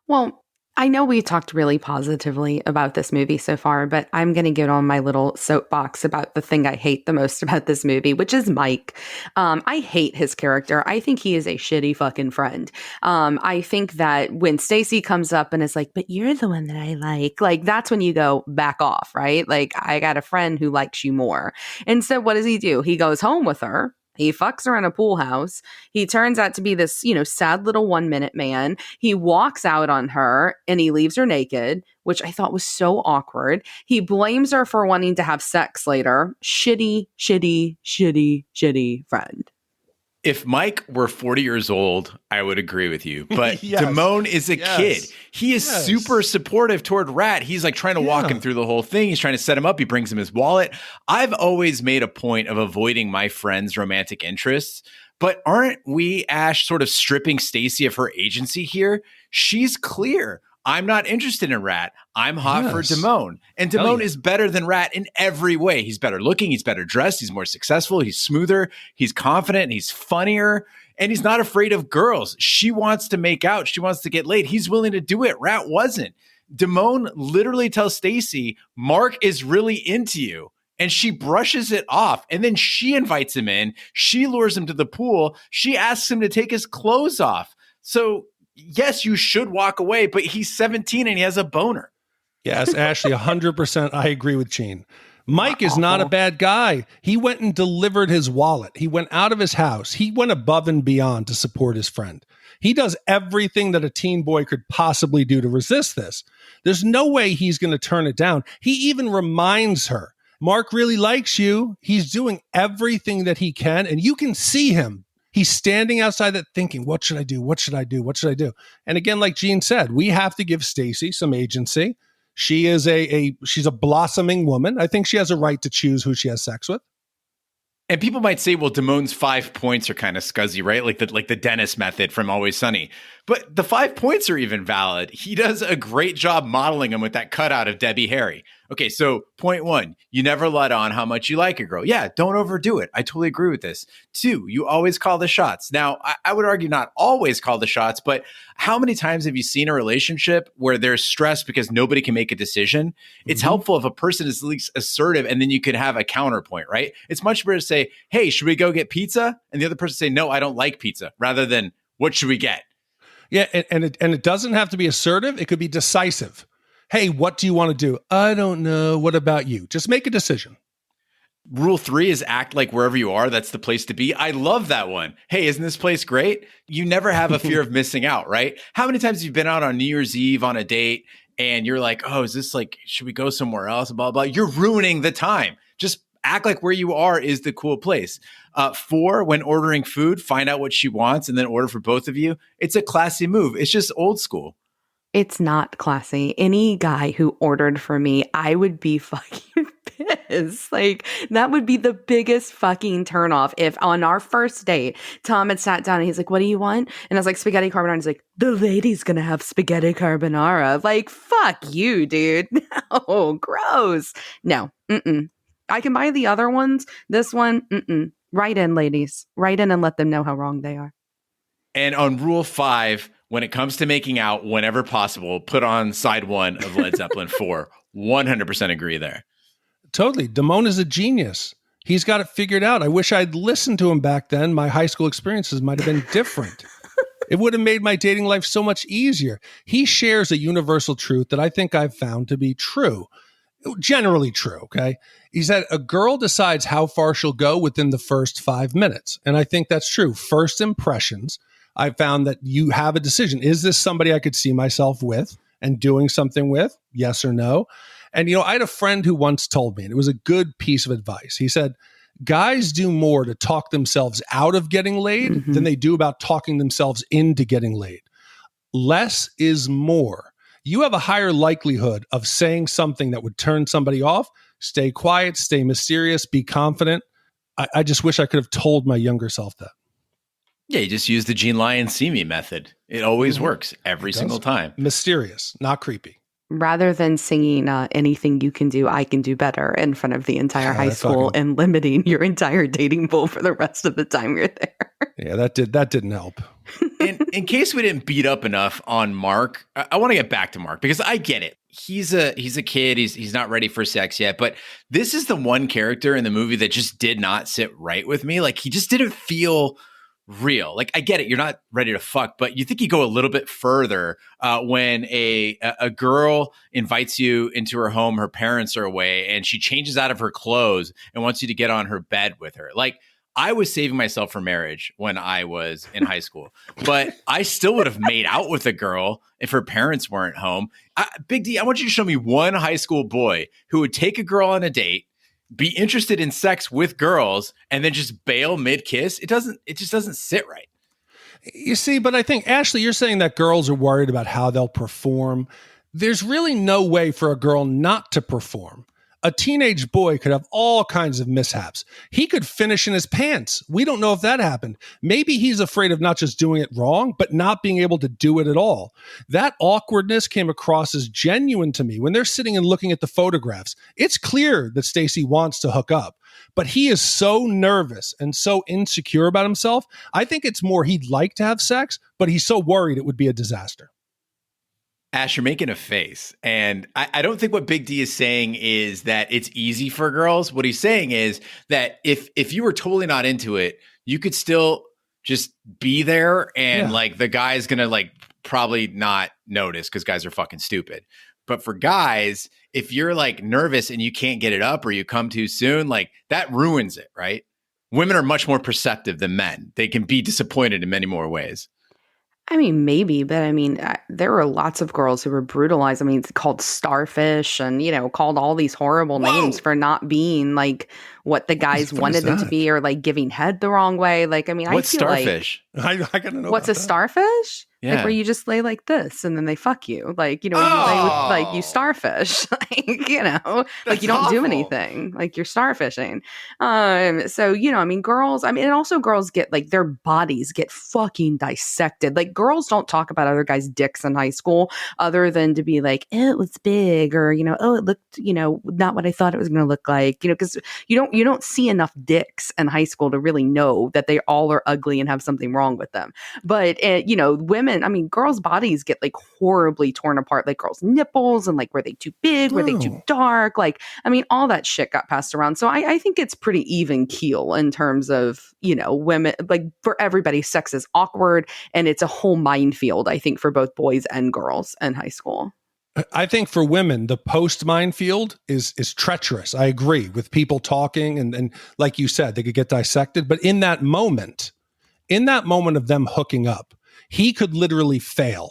Well, I know we talked really positively about this movie so far, but I'm going to get on my little soapbox about the thing I hate the most about this movie, which is Mike. I hate his character. I think he is a shitty fucking friend. I think that when Stacy comes up and is like, but you're the one that I like, that's when you go back off, right? Like, I got a friend who likes you more. And so what does he do? He goes home with her. He fucks her in a pool house. He turns out to be this, sad little 1 minute man. He walks out on her and he leaves her naked, which I thought was so awkward. He blames her for wanting to have sex later. Shitty, shitty, shitty, shitty friend. If Mike were 40 years old, I would agree with you. But Yes. Damone is a kid. He is Yes. super supportive toward Rat. He's like trying to walk him through the whole thing. He's trying to set him up. He brings him his wallet. I've always made a point of avoiding my friend's romantic interests. But aren't we, Ash, sort of stripping Stacy of her agency here? She's clear. I'm not interested in Rat. I'm hot for Damone. And Damone is better than Rat in every way. He's better looking. He's better dressed. He's more successful. He's smoother. He's confident. He's funnier. And he's not afraid of girls. She wants to make out. She wants to get laid. He's willing to do it. Rat wasn't. Damone literally tells Stacy, Mark is really into you. And she brushes it off. And then she invites him in. She lures him to the pool. She asks him to take his clothes off. So yes, you should walk away, but he's 17 and he has a boner. Yes, Ashley, 100%. I agree with Gene. Mike is not a bad guy. He went and delivered his wallet. He went out of his house. He went above and beyond to support his friend. He does everything that a teen boy could possibly do to resist this. There's no way he's going to turn it down. He even reminds her, Mark really likes you. He's doing everything that he can, and you can see him. He's standing outside that thinking, what should I do? What should I do? What should I do? And again, like Gene said, we have to give Stacy some agency. She is she's a blossoming woman. I think she has a right to choose who she has sex with. And people might say, well, Damone's 5 points are kind of scuzzy, right? Like the Dennis method from Always Sunny. But the 5 points are even valid. He does a great job modeling them with that cutout of Debbie Harry. Okay, so point 1, you never let on how much you like a girl. Yeah, don't overdo it. I totally agree with this. 2, you always call the shots. Now, I would argue not always call the shots, but how many times have you seen a relationship where there's stress because nobody can make a decision? It's helpful if a person is at least assertive and then you can have a counterpoint, right? It's much better to say, hey, should we go get pizza? And the other person say, no, I don't like pizza, rather than what should we get? Yeah, and it doesn't have to be assertive. It could be decisive. Hey, what do you want to do? I don't know. What about you? Just make a decision. Rule 3 is act like wherever you are, that's the place to be. I love that one. Hey, isn't this place great? You never have a fear of missing out, right? How many times have you been out on New Year's Eve on a date and you're like, oh, is this like, should we go somewhere else? Blah, blah. You're ruining the time. Just act like where you are is the cool place. 4, when ordering food, find out what she wants and then order for both of you. It's a classy move. It's just old school. It's not classy. Any guy who ordered for me, I would be fucking pissed. Like, that would be the biggest fucking turnoff if on our first date, Tom had sat down and he's like, what do you want? And I was like, spaghetti carbonara. And he's like, the lady's gonna have spaghetti carbonara. Like, fuck you, dude. No, gross. No, I can buy the other ones. This one, Write in, ladies. Write in and let them know how wrong they are. And on rule 5, when it comes to making out, whenever possible, put on side 1 of Led Zeppelin 4. 100% agree there. Totally. Damone is a genius. He's got it figured out. I wish I'd listened to him back then. My high school experiences might have been different. It would have made my dating life so much easier. He shares a universal truth that I think I've found to be true. Generally true, okay? He said a girl decides how far she'll go within the first 5 minutes. And I think that's true. First impressions, I found that you have a decision. Is this somebody I could see myself with and doing something with? Yes or no? And, I had a friend who once told me, and it was a good piece of advice. He said, guys do more to talk themselves out of getting laid than they do about talking themselves into getting laid. Less is more. You have a higher likelihood of saying something that would turn somebody off. Stay quiet, stay mysterious, be confident. I just wish I could have told my younger self that. Yeah, you just use the Gene Lyon see me method. It always works every single time. Mysterious, not creepy. Rather than singing anything you can do, I can do better in front of the entire high school and limiting your entire dating pool for the rest of the time you're there. Yeah, that didn't help. In case we didn't beat up enough on Mark, I want to get back to Mark because I get it. He's a kid. He's not ready for sex yet. But this is the one character in the movie that just did not sit right with me. Like, he just didn't feel real. Like, I get it. You're not ready to fuck, but you think you go a little bit further when a girl invites you into her home, her parents are away, and she changes out of her clothes and wants you to get on her bed with her. Like, I was saving myself for marriage when I was in high school, but I still would have made out with a girl if her parents weren't home. Big D, I want you to show me one high school boy who would take a girl on a date, be interested in sex with girls, and then just bail mid-kiss. It just doesn't sit right. You see, but I think, Ashley, you're saying that girls are worried about how they'll perform. There's really no way for a girl not to perform. A teenage boy could have all kinds of mishaps. He could finish in his pants. We don't know if that happened. Maybe he's afraid of not just doing it wrong, but not being able to do it at all. That awkwardness came across as genuine to me when they're sitting and looking at the photographs. It's clear that Stacy wants to hook up, but he is so nervous and so insecure about himself. I think it's more he'd like to have sex, but he's so worried it would be a disaster. Ash, you're making a face. And I don't think what Big D is saying is that it's easy for girls. What he's saying is that if you were totally not into it, you could still just be there and like the guy's going to like probably not notice because guys are fucking stupid. But for guys, if you're like nervous and you can't get it up or you come too soon, like that ruins it, right? Women are much more perceptive than men. They can be disappointed in many more ways. I mean, maybe, but I mean, there were lots of girls who were brutalized. I mean, it's called starfish and, called all these horrible names for not being like what the guys wanted them to be or like giving head the wrong way. Like, I mean, what's I feel starfish? I gotta know. What's a starfish? Yeah. Like where you just lay like this and then they fuck you. Like, you lay with like you starfish. Like, like you don't do anything. Like you're starfishing. So, I mean, girls, and also girls get like their bodies get fucking dissected. Like girls don't talk about other guys' dicks in high school other than to be like, it was big or, oh, it looked, not what I thought it was going to look like, because you don't see enough dicks in high school to really know that they all are ugly and have something wrong with them. But, women, girls' bodies get like horribly torn apart, like girls' nipples and like, were they too big? Were they too dark? Like, all that shit got passed around. So I think it's pretty even keel in terms of, women, like for everybody, sex is awkward and it's a whole minefield, I think, for both boys and girls in high school. I think for women, the post minefield is treacherous. I agree with people talking and like you said, they could get dissected. But in that moment of them hooking up, he could literally fail.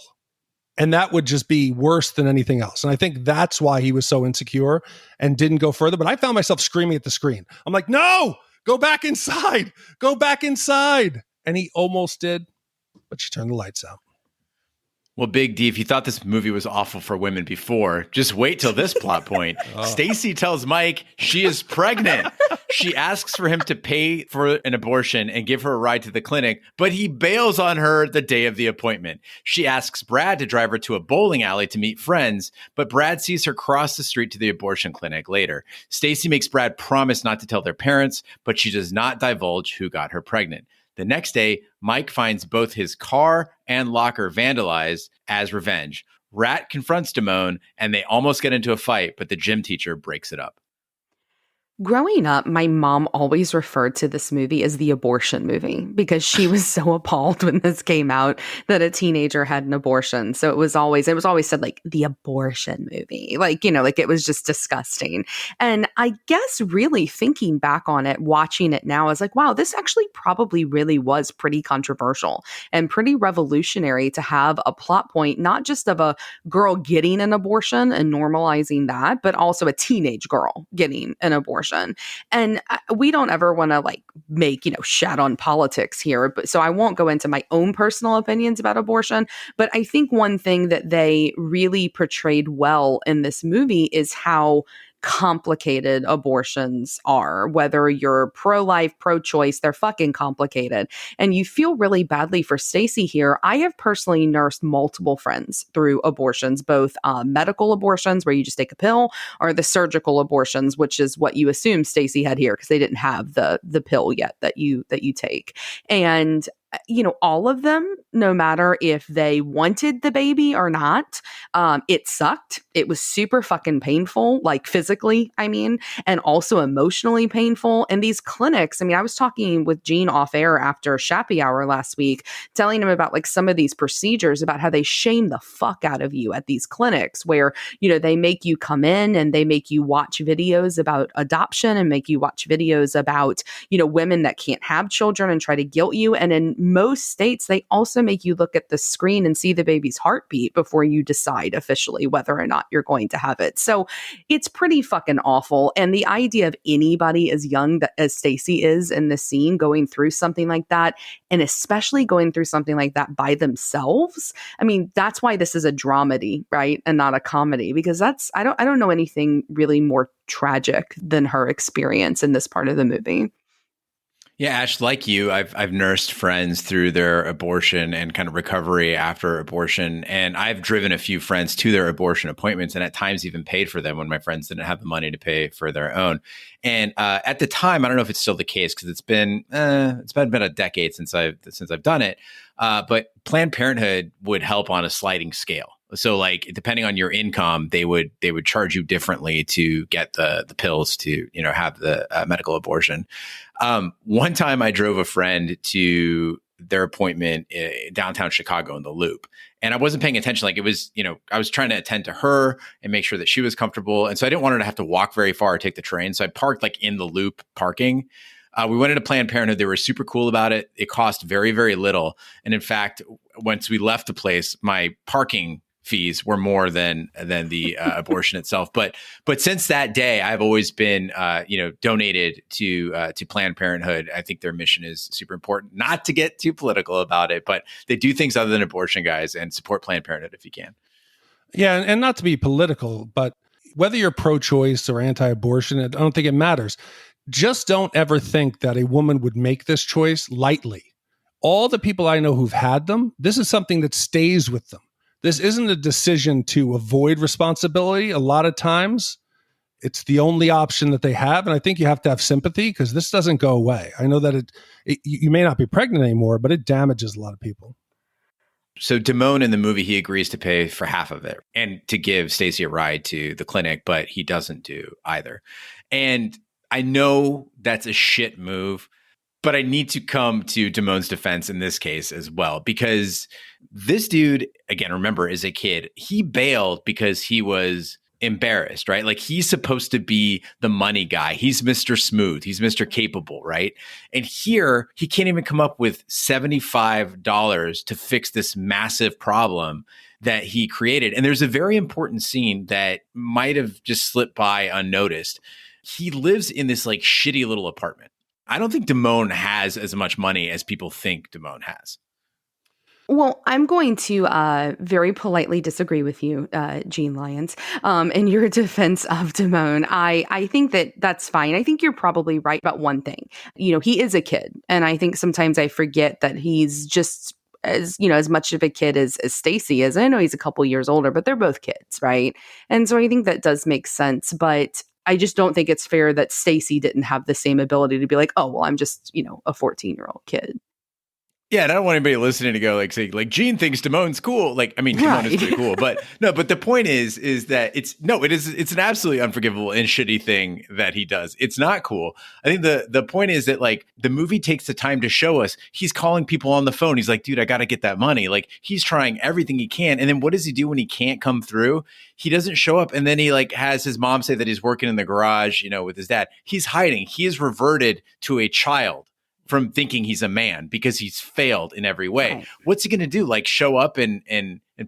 And that would just be worse than anything else. And I think that's why he was so insecure and didn't go further. But I found myself screaming at the screen. I'm like, no, go back inside. Go back inside. And he almost did, but she turned the lights out. Well, Big D, if you thought this movie was awful for women before, just wait till this plot point. Stacy tells Mike she is pregnant. She asks for him to pay for an abortion and give her a ride to the clinic, but he bails on her the day of the appointment. She asks Brad to drive her to a bowling alley to meet friends, but Brad sees her cross the street to the abortion clinic later. Stacy makes Brad promise not to tell their parents, but she does not divulge who got her pregnant. The next day, Mike finds both his car and locker vandalized as revenge. Rat confronts Damone, and they almost get into a fight, but the gym teacher breaks it up. Growing up, my mom always referred to this movie as the abortion movie because she was so appalled when this came out that a teenager had an abortion. So it was always said like the abortion movie, like it was just disgusting. And I guess really thinking back on it, watching it now, I was like, wow, this actually probably really was pretty controversial and pretty revolutionary to have a plot point, not just of a girl getting an abortion and normalizing that, but also a teenage girl getting an abortion. And we don't ever want to like make, shat on politics here. But so I won't go into my own personal opinions about abortion. But I think one thing that they really portrayed well in this movie is how complicated abortions are. Whether you're pro-life, pro-choice, they're fucking complicated. And you feel really badly for Stacy here. I have personally nursed multiple friends through abortions, both medical abortions where you just take a pill, or the surgical abortions, which is what you assume Stacy had here because they didn't have the pill yet that you take. And all of them, no matter if they wanted the baby or not, it sucked. It was super fucking painful, like physically, I mean, and also emotionally painful. And these clinics, I mean, I was talking with Gene off air after Shappy Hour last week, telling him about like some of these procedures, about how they shame the fuck out of you at these clinics where, they make you come in and they make you watch videos about adoption and make you watch videos about, women that can't have children and try to guilt you. And in most states, they also make you look at the screen and see the baby's heartbeat before you decide officially whether or not you're going to have it. So it's pretty fucking awful. And the idea of anybody as young as Stacy is in the scene going through something like that, and especially going through something like that by themselves, I mean, that's why this is a dramedy, right? And not a comedy, because I don't know anything really more tragic than her experience in this part of the movie. Yeah, Ash, like you, I've nursed friends through their abortion and kind of recovery after abortion. And I've driven a few friends to their abortion appointments and at times even paid for them when my friends didn't have the money to pay for their own. And at the time, I don't know if it's still the case because it's been a decade since I've done it. But Planned Parenthood would help on a sliding scale. So like depending on your income, they would charge you differently to get the pills to, have the medical abortion. One time I drove a friend to their appointment in downtown Chicago in the Loop, and I wasn't paying attention. Like it was, I was trying to attend to her and make sure that she was comfortable. And so I didn't want her to have to walk very far or take the train. So I parked like in the Loop parking. We went into Planned Parenthood. They were super cool about it. It cost very, very little. And in fact, once we left the place, my parking fees were more than the abortion itself. But since that day, I've always been donated to Planned Parenthood. I think their mission is super important. Not to get too political about it, but they do things other than abortion, guys, and support Planned Parenthood if you can. Yeah, and not to be political, but whether you're pro-choice or anti-abortion, I don't think it matters. Just don't ever think that a woman would make this choice lightly. All the people I know who've had them, this is something that stays with them. This isn't a decision to avoid responsibility. A lot of times, it's the only option that they have. And I think you have to have sympathy because this doesn't go away. I know that you may not be pregnant anymore, but it damages a lot of people. So Damone in the movie, he agrees to pay for half of it and to give Stacy a ride to the clinic, but he doesn't do either. And I know that's a shit move, but I need to come to Damone's defense in this case as well, because this dude, again, remember, is a kid. He bailed because he was embarrassed, right? Like he's supposed to be the money guy. He's Mr. Smooth. He's Mr. Capable, right? And here he can't even come up with $75 to fix this massive problem that he created. And there's a very important scene that might have just slipped by unnoticed. He lives in this like shitty little apartment. I don't think Damone has as much money as people think Damone has. Well, I'm going to very politely disagree with you, Gene Lyons, in your defense of Damone. I think that's fine. I think you're probably right about one thing. He is a kid. And I think sometimes I forget that he's just as much of a kid as Stacy is. I know he's a couple years older, but they're both kids, right? And so I think that does make sense. But I just don't think it's fair that Stacy didn't have the same ability to be like, oh, well, I'm just, a 14-year-old kid. Yeah, and I don't want anybody listening to go like Gene thinks Damone's cool. Like, I mean, Damone is pretty cool, but no. But the point is that it's an absolutely unforgivable and shitty thing that he does. It's not cool. I think the point is that like the movie takes the time to show us he's calling people on the phone. He's like, dude, I got to get that money. Like he's trying everything he can, and then what does he do when he can't come through? He doesn't show up, and then he like has his mom say that he's working in the garage, with his dad. He's hiding. He is reverted to a child from thinking he's a man because he's failed in every way. Right. What's he going to do? Like show up and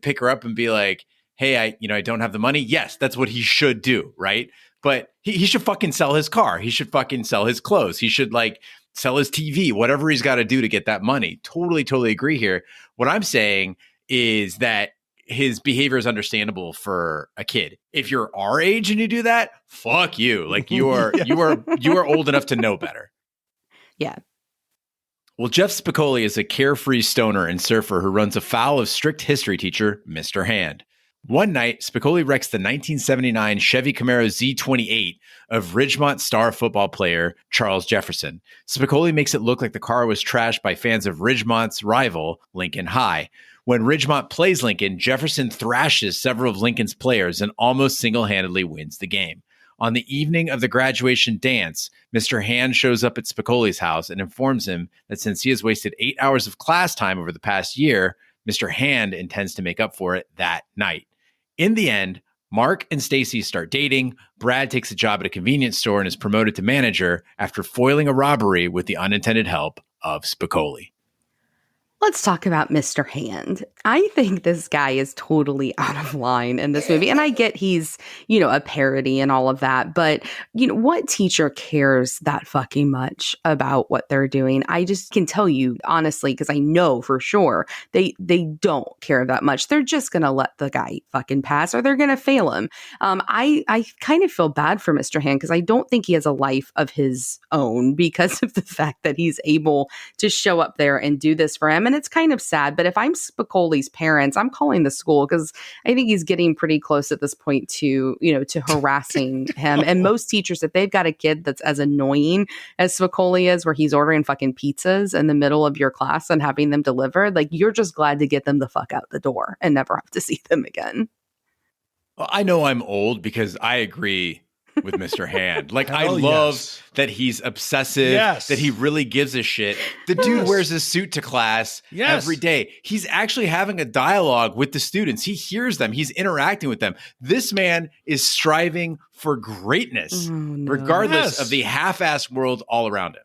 pick her up and be like, hey, I don't have the money. Yes, that's what he should do. Right. But he should fucking sell his car. He should fucking sell his clothes. He should like sell his TV, whatever he's got to do to get that money. Totally agree here. What I'm saying is that his behavior is understandable for a kid. If you're our age and you do that, fuck you. Like you are old enough to know better. Yeah. Well, Jeff Spicoli is a carefree stoner and surfer who runs afoul of strict history teacher, Mr. Hand. One night, Spicoli wrecks the 1979 Chevy Camaro Z28 of Ridgemont star football player Charles Jefferson. Spicoli makes it look like the car was trashed by fans of Ridgemont's rival, Lincoln High. When Ridgemont plays Lincoln, Jefferson thrashes several of Lincoln's players and almost single-handedly wins the game. On the evening of the graduation dance, Mr. Hand shows up at Spicoli's house and informs him that since he has wasted 8 hours of class time over the past year, Mr. Hand intends to make up for it that night. In the end, Mark and Stacy start dating. Brad takes a job at a convenience store and is promoted to manager after foiling a robbery with the unintended help of Spicoli. Let's talk about Mr. Hand. I think this guy is totally out of line in this movie. And I get he's, a parody and all of that. But, what teacher cares that fucking much about what they're doing? I just can tell you, honestly, because I know for sure they don't care that much. They're just going to let the guy fucking pass or they're going to fail him. I kind of feel bad for Mr. Hand because I don't think he has a life of his own because of the fact that he's able to show up there and do this for him. And it's kind of sad, but if I'm Spicoli's parents, I'm calling the school because I think he's getting pretty close at this point to harassing him. And most teachers, if they've got a kid that's as annoying as Spicoli is, where he's ordering fucking pizzas in the middle of your class and having them delivered, like you're just glad to get them the fuck out the door and never have to see them again. Well, I know I'm old because I agree with Mr. Hand. Like, I love yes. that he's obsessive, Yes. that he really gives a shit. The dude wears a suit to class Yes. every day. He's actually having a dialogue with the students. He hears them. He's interacting with them. This man is striving for greatness, regardless Yes. of the half-assed world all around him.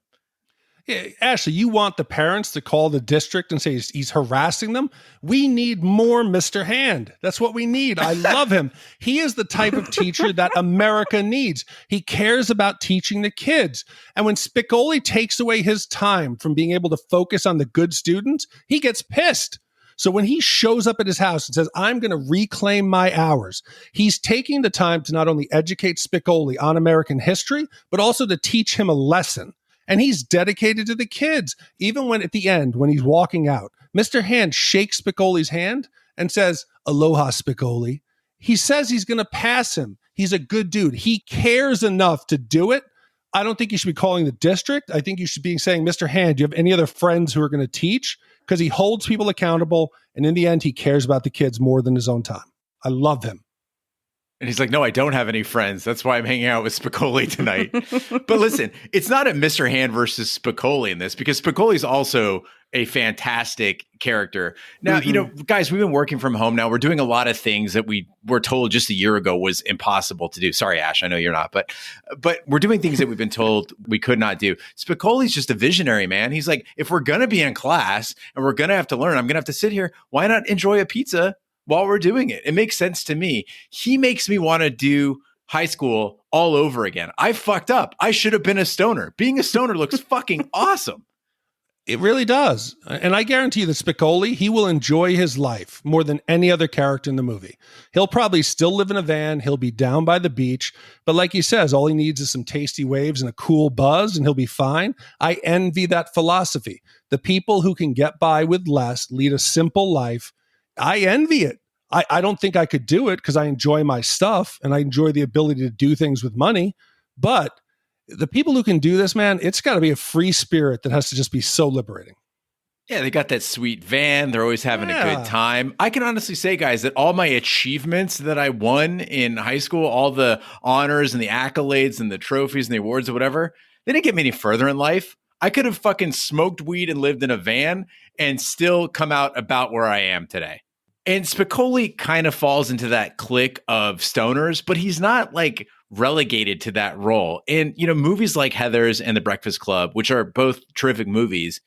Yeah, Ashley, you want the parents to call the district and say he's harassing them? We need more Mr. Hand. That's what we need. I love him. He is the type of teacher that America needs. He cares about teaching the kids. And when Spicoli takes away his time from being able to focus on the good students, he gets pissed. So when he shows up at his house and says, I'm going to reclaim my hours, he's taking the time to not only educate Spicoli on American history, but also to teach him a lesson. And he's dedicated to the kids. Even when at the end, when he's walking out, Mr. Hand shakes Spicoli's hand and says, Aloha, Spicoli. He says he's going to pass him. He's a good dude. He cares enough to do it. I don't think you should be calling the district. I think you should be saying, Mr. Hand, do you have any other friends who are going to teach? Because he holds people accountable. And in the end, he cares about the kids more than his own time. I love him. And he's like, no, I don't have any friends. That's why I'm hanging out with Spicoli tonight. But listen, it's not a Mr. Hand versus Spicoli in this because Spicoli's also a fantastic character. Now, guys, we've been working from home now. We're doing a lot of things that we were told just a year ago was impossible to do. Sorry, Ash, I know you're not, but we're doing things that we've been told we could not do. Spicoli's just a visionary, man. He's like, if we're going to be in class and we're going to have to learn, I'm going to have to sit here. Why not enjoy a pizza while we're doing it? It makes sense to me. He makes me want to do high school all over again. I fucked up. I should have been a stoner. Being a stoner looks fucking awesome. It really does. And I guarantee you that Spicoli, he will enjoy his life more than any other character in the movie. He'll probably still live in a van. He'll be down by the beach. But like he says, all he needs is some tasty waves and a cool buzz, and he'll be fine. I envy that philosophy. The people who can get by with less, lead a simple life. I envy it. I don't think I could do it because I enjoy my stuff and I enjoy the ability to do things with money. But the people who can do this, man, it's got to be a free spirit that has to just be so liberating. Yeah, they got that sweet van. They're always having a good time. I can honestly say, guys, that all my achievements that I won in high school, all the honors and the accolades and the trophies and the awards or whatever, they didn't get me any further in life. I could have fucking smoked weed and lived in a van and still come out about where I am today. And Spicoli kind of falls into that clique of stoners, but he's not like relegated to that role. And, movies like Heathers and The Breakfast Club, which are both terrific movies,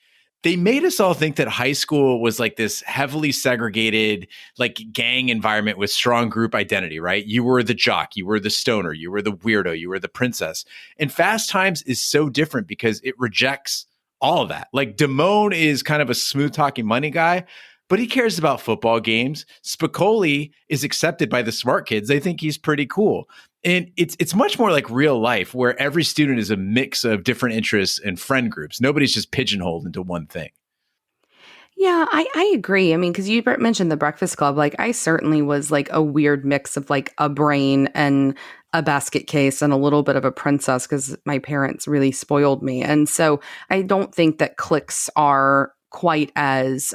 they made us all think that high school was like this heavily segregated, like gang environment with strong group identity, right? You were the jock, you were the stoner, you were the weirdo, you were the princess. And Fast Times is so different because it rejects all of that. Like Damone is kind of a smooth talking money guy, but he cares about football games. Spicoli is accepted by the smart kids. They think he's pretty cool. And it's much more like real life where every student is a mix of different interests and friend groups. Nobody's just pigeonholed into one thing. Yeah, I agree. I mean, because you mentioned the Breakfast Club, like I certainly was like a weird mix of like a brain and a basket case and a little bit of a princess because my parents really spoiled me. And so I don't think that cliques are quite as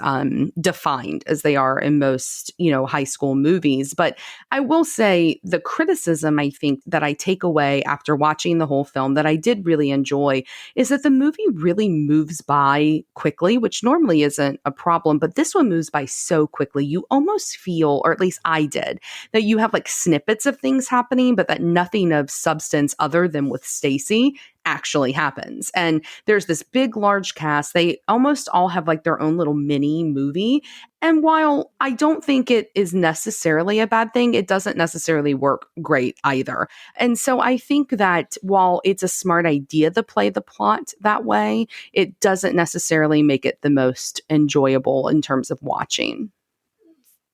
defined as they are in most, high school movies. But I will say the criticism I think that I take away after watching the whole film that I did really enjoy is that the movie really moves by quickly, which normally isn't a problem, but this one moves by so quickly. You almost feel, or at least I did, that you have like snippets of things happening, but that nothing of substance other than with Stacy actually happens. And there's this big, large cast. They almost all have like their own little mini movie. And while I don't think it is necessarily a bad thing, it doesn't necessarily work great either. And so I think that while it's a smart idea to play the plot that way, it doesn't necessarily make it the most enjoyable in terms of watching.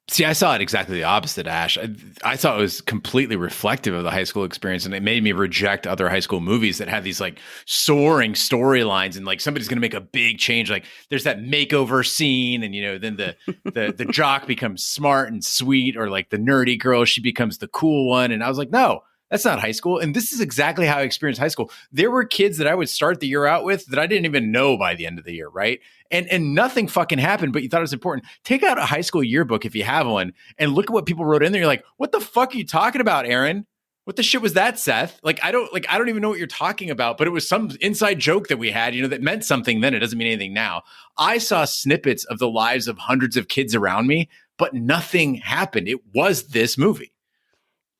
See, I saw it exactly the opposite, Ash. I thought it was completely reflective of the high school experience, and it made me reject other high school movies that have these like soaring storylines and like somebody's going to make a big change. Like there's that makeover scene, and then the jock becomes smart and sweet, or like the nerdy girl, she becomes the cool one. And I was like, no, that's not high school. And this is exactly how I experienced high school. There were kids that I would start the year out with that I didn't even know by the end of the year, right? And nothing fucking happened, but you thought it was important. Take out a high school yearbook if you have one and look at what people wrote in there. You're like, what the fuck are you talking about, Aaron? What the shit was that, Seth? I don't even know what you're talking about, but it was some inside joke that we had, that meant something then. It doesn't mean anything now. I saw snippets of the lives of hundreds of kids around me, but nothing happened. It was this movie.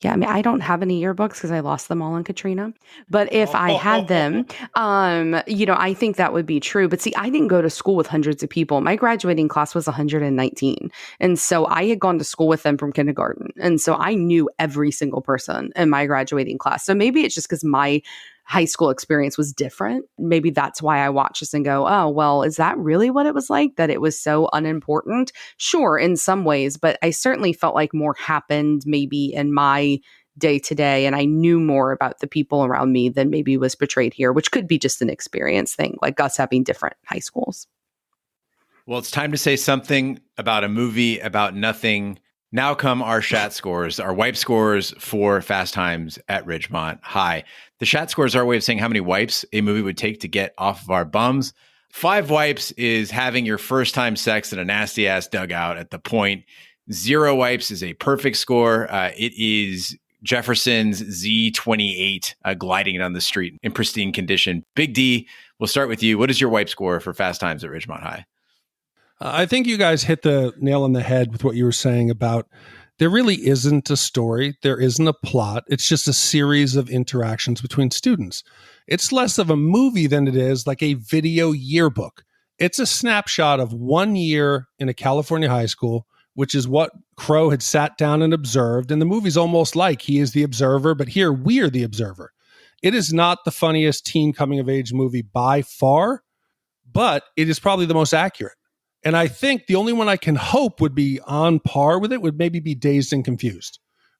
Yeah, I mean, I don't have any yearbooks because I lost them all in Katrina. But if I had them, I think that would be true. But see, I didn't go to school with hundreds of people. My graduating class was 119. And so I had gone to school with them from kindergarten. And so I knew every single person in my graduating class. So maybe it's just because my high school experience was different. Maybe that's why I watch this and go, oh, well, is that really what it was like? That it was so unimportant? Sure, in some ways, but I certainly felt like more happened maybe in my day to day. And I knew more about the people around me than maybe was portrayed here, which could be just an experience thing, like us having different high schools. Well, it's time to say something about a movie about nothing. Now come our Shat scores, our wipe scores for Fast Times at Ridgemont High. The Shat scores are our way of saying how many wipes a movie would take to get off of our bums. 5 wipes is having your first time sex in a nasty ass dugout at the point. 0 wipes is a perfect score. It is Jefferson's Z28 gliding down the street in pristine condition. Big D, we'll start with you. What is your wipe score for Fast Times at Ridgemont High? I think you guys hit the nail on the head with what you were saying about there really isn't a story. There isn't a plot. It's just a series of interactions between students. It's less of a movie than it is like a video yearbook. It's a snapshot of 1 year in a California high school, which is what Crowe had sat down and observed. And the movie's almost like he is the observer, but here we're the observer. It is not the funniest teen coming of age movie by far, but it is probably the most accurate. And I think the only one I can hope would be on par with it would maybe be Dazed and Confused.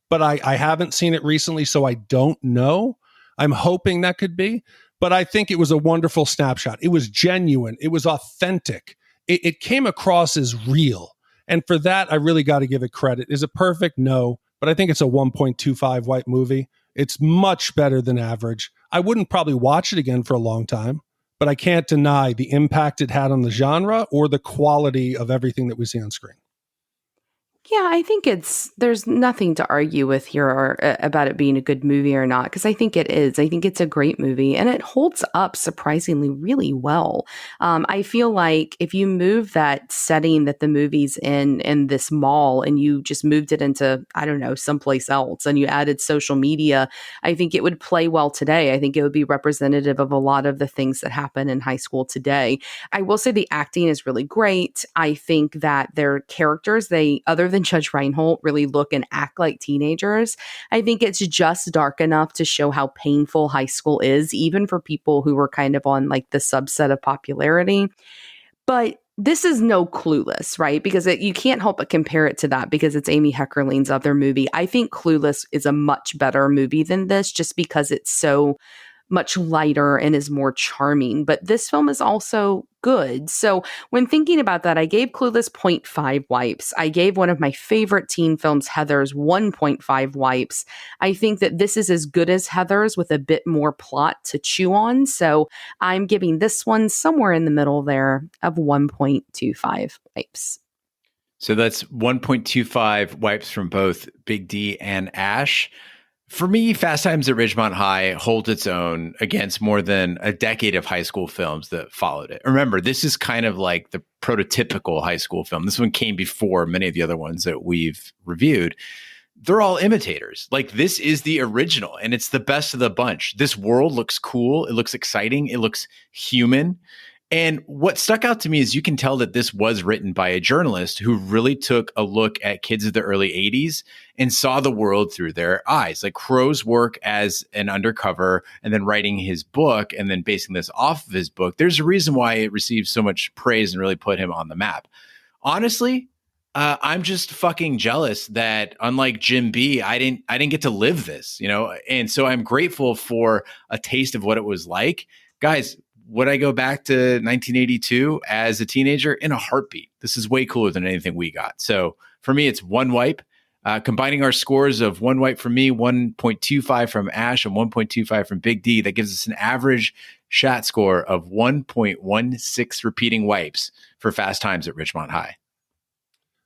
But I haven't seen it recently, so I don't know. I'm hoping that could be. But I think it was a wonderful snapshot. It was genuine. It was authentic. It came across as real. And for that, I really got to give it credit. Is it perfect? No. But I think it's a 1.25 white movie. It's much better than average. I wouldn't probably watch it again for a long time. But I can't deny the impact it had on the genre or the quality of everything that we see on screen. Yeah, I think there's nothing to argue with here about it being a good movie or not, because I think it is. I think it's a great movie and it holds up surprisingly really well. I feel like if you move that setting that the movie's in this mall and you just moved it into, I don't know, someplace else and you added social media, I think it would play well today. I think it would be representative of a lot of the things that happen in high school today. I will say the acting is really great. I think that their characters, other than Judge Reinhold, really look and act like teenagers. I think it's just dark enough to show how painful high school is, even for people who were kind of on like the subset of popularity. But this is no Clueless, right? Because you can't help but compare it to that because it's Amy Heckerling's other movie. I think Clueless is a much better movie than this just because it's so much lighter and is more charming. But this film is also good. So when thinking about that, I gave Clueless 0.5 wipes. I gave one of my favorite teen films, Heathers, 1.5 wipes. I think that this is as good as Heathers with a bit more plot to chew on. So I'm giving this one somewhere in the middle there of 1.25 wipes. So that's 1.25 wipes from both Big D and Ash. For me, Fast Times at Ridgemont High holds its own against more than a decade of high school films that followed it. Remember, this is kind of like the prototypical high school film. This one came before many of the other ones that we've reviewed. They're all imitators. Like, this is the original, and it's the best of the bunch. This world looks cool. It looks exciting. It looks human. And what stuck out to me is you can tell that this was written by a journalist who really took a look at kids of the early 80s and saw the world through their eyes. Like Crowe's work as an undercover and then writing his book and then basing this off of his book. There's a reason why it received so much praise and really put him on the map. Honestly, I'm just fucking jealous that unlike Jim B, I didn't get to live this, you know? And so I'm grateful for a taste of what it was like. Guys, would I go back to 1982 as a teenager? In a heartbeat. This is way cooler than anything we got. So for me, it's one wipe. Combining our scores of one wipe from me, 1.25 from Ash, and 1.25 from Big D, that gives us an average Shat score of 1.16 repeating wipes for Fast Times at Ridgemont High.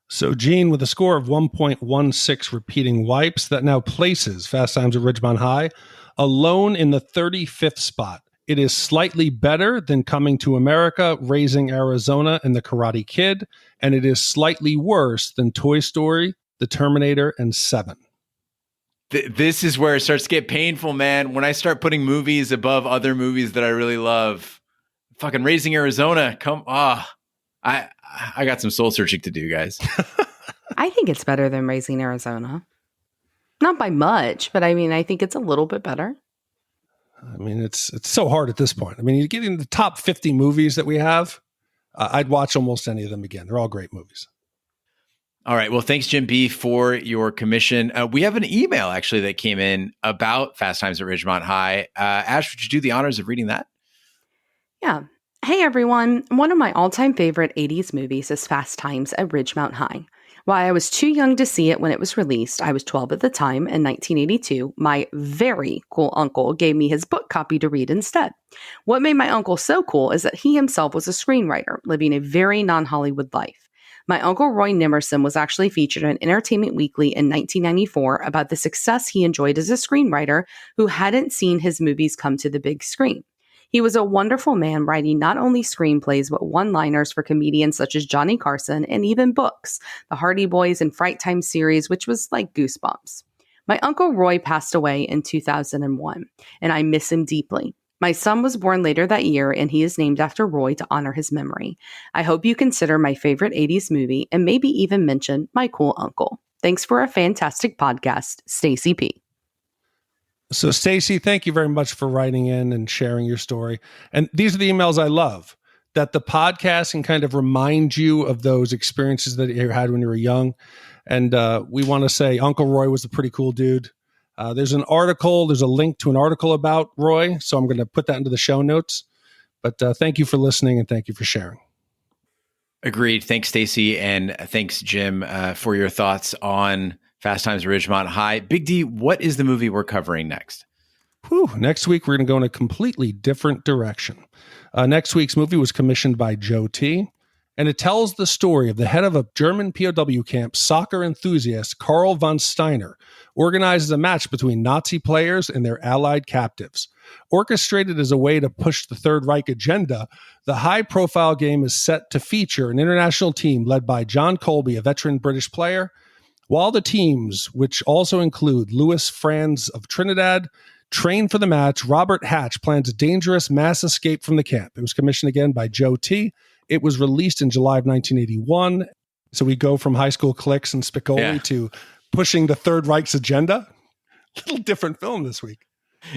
So Gene, with a score of 1.16 repeating wipes, that now places Fast Times at Ridgemont High alone in the 35th spot. It is slightly better than Coming to America, Raising Arizona, and The Karate Kid, and it is slightly worse than Toy Story, The Terminator, and Seven. This is where it starts to get painful, man. When I start putting movies above other movies that I really love, fucking Raising Arizona, I got some soul searching to do, guys. I think it's better than Raising Arizona. Not by much, but I mean, I think it's a little bit better. I mean, it's so hard at this point. I mean, you're getting the top 50 movies that we have. I'd watch almost any of them again. They're all great movies. All right. Well, thanks, Jim B, for your commission. We have an email actually that came in about Fast Times at Ridgemont High. Ash, would you do the honors of reading that? Yeah. Hey, everyone. One of my all-time favorite 80s movies is Fast Times at Ridgemont High. While I was too young to see it when it was released, I was 12 at the time. In 1982, my very cool uncle gave me his book copy to read instead. What made my uncle so cool is that he himself was a screenwriter, living a very non-Hollywood life. My uncle Roy Nimerson was actually featured in Entertainment Weekly in 1994 about the success he enjoyed as a screenwriter who hadn't seen his movies come to the big screen. He was a wonderful man, writing not only screenplays, but one-liners for comedians such as Johnny Carson and even books, the Hardy Boys and Fright Time series, which was like Goosebumps. My uncle Roy passed away in 2001, and I miss him deeply. My son was born later that year, and he is named after Roy to honor his memory. I hope you consider my favorite 80s movie and maybe even mention my cool uncle. Thanks for a fantastic podcast, Stacy P. So, Stacy, thank you very much for writing in and sharing your story. And these are the emails I love, that the podcast can kind of remind you of those experiences that you had when you were young. And we want to say Uncle Roy was a pretty cool dude. There's a link to an article about Roy, so I'm going to put that into the show notes. But thank you for listening and thank you for sharing. Agreed. Thanks, Stacy. And thanks, Jim, for your thoughts on Fast Times at Ridgemont High. Big D, what is the movie we're covering next? Next week, we're going to go in a completely different direction. Next week's movie was commissioned by Joe T., and it tells the story of the head of a German POW camp, soccer enthusiast Karl von Steiner, organizes a match between Nazi players and their allied captives. Orchestrated as a way to push the Third Reich agenda, the high-profile game is set to feature an international team led by John Colby, a veteran British player, while the teams, which also include Louis Franz of Trinidad, train for the match. Robert Hatch plans a dangerous mass escape from the camp. It was commissioned again by Joe T. It was released in July of 1981. So we go from high school cliques and Spicoli to pushing the Third Reich's agenda. Little different film this week.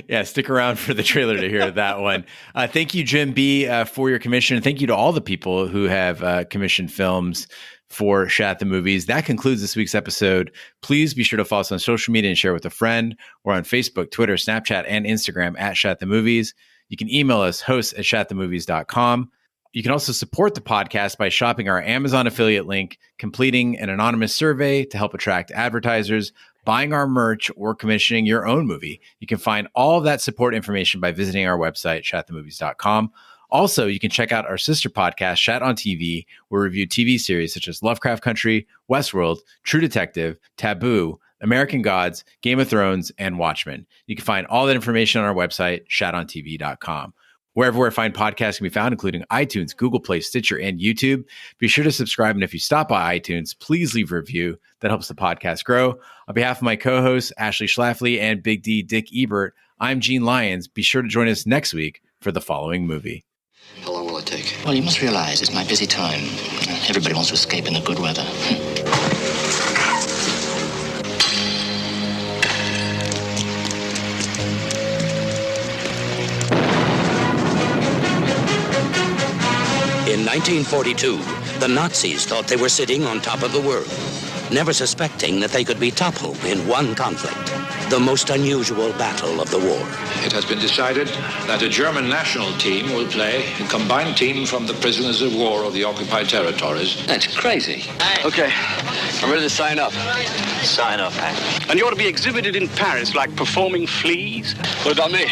Yeah, stick around for the trailer to hear that one. Thank you, Jim B., for your commission. Thank you to all the people who have commissioned films for Shat the Movies. That concludes this week's episode. Please be sure to follow us on social media and share with a friend. We're on Facebook, Twitter, Snapchat, and Instagram at Shat the Movies. You can email us, hosts@shatthemovies.com. You can also support the podcast by shopping our Amazon affiliate link, completing an anonymous survey to help attract advertisers, buying our merch, or commissioning your own movie. You can find all of that support information by visiting our website, shatthemovies.com. Also, you can check out our sister podcast, Shat on TV, where we review TV series such as Lovecraft Country, Westworld, True Detective, Taboo, American Gods, Game of Thrones, and Watchmen. You can find all that information on our website, shatontv.com. Wherever fine podcasts can be found, including iTunes, Google Play, Stitcher, and YouTube. Be sure to subscribe, and if you stop by iTunes, please leave a review. That helps the podcast grow. On behalf of my co-hosts, Ashley Schlafly and Big D, Dick Ebert, I'm Gene Lyons. Be sure to join us next week for the following movie. How long will it take? Well, you must realize it's my busy time. Everybody wants to escape in the good weather. In 1942, the Nazis thought they were sitting on top of the world, never suspecting that they could be toppled in one conflict, the most unusual battle of the war. It has been decided that a German national team will play a combined team from the prisoners of war of the occupied territories. That's crazy. Okay, I'm ready to sign up. Sign up, Hank. And you ought to be exhibited in Paris like performing fleas. What about me?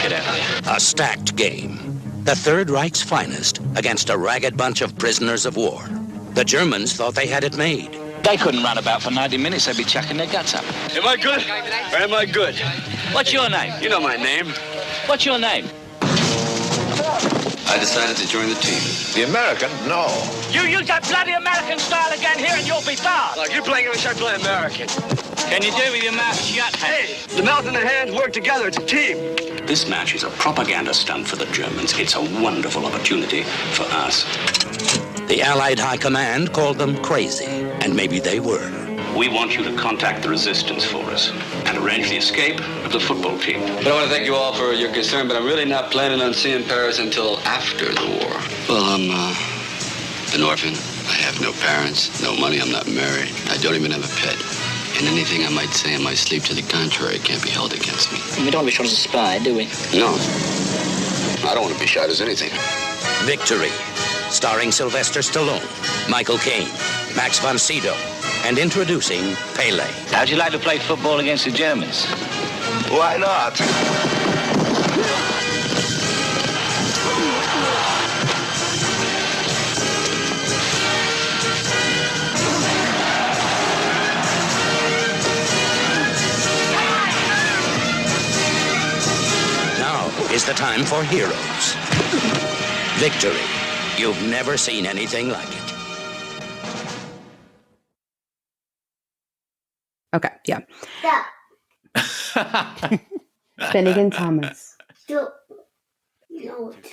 Get out of here. A stacked game. The Third Reich's finest against a ragged bunch of prisoners of war. The Germans thought they had it made. They couldn't run about for 90 minutes. They'd be chucking their guts up. Am I good? Or am I good? What's your name? You know my name. What's your name? I decided to join the team. The American? No. You use that bloody American style again here and you'll be barred. Look, you're playing English, I play American. Can you do with your mouth shut? Hey, the mouth and the hands work together. It's a team. This match is a propaganda stunt for the Germans. It's a wonderful opportunity for us. The Allied High Command called them crazy, and maybe they were. We want you to contact the resistance for us and arrange the escape of the football team. But I want to thank you all for your concern, but I'm really not planning on seeing Paris until after the war. Well, I'm an orphan. I have no parents, no money, I'm not married. I don't even have a pet. And anything I might say in my sleep to the contrary can't be held against me. We don't want to be shot as a spy, do we? No. I don't want to be shot as anything. Victory, starring Sylvester Stallone, Michael Caine, Max von Sydow, and introducing Pele. How'd you like to play football against the Germans? Why not? Now is the time for heroes. Victory. You've never seen anything like it. Okay, yeah. Finnegan Thomas.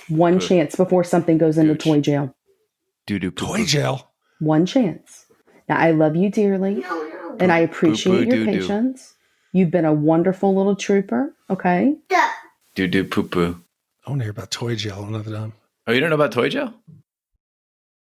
One chance before something goes into toy jail. Toy jail? One chance. Now, I love you dearly, and I appreciate your patience. You've been a wonderful little trooper, okay? Doo-doo poo-poo. I want to hear about toy jail another time. Oh, you don't know about toy jail?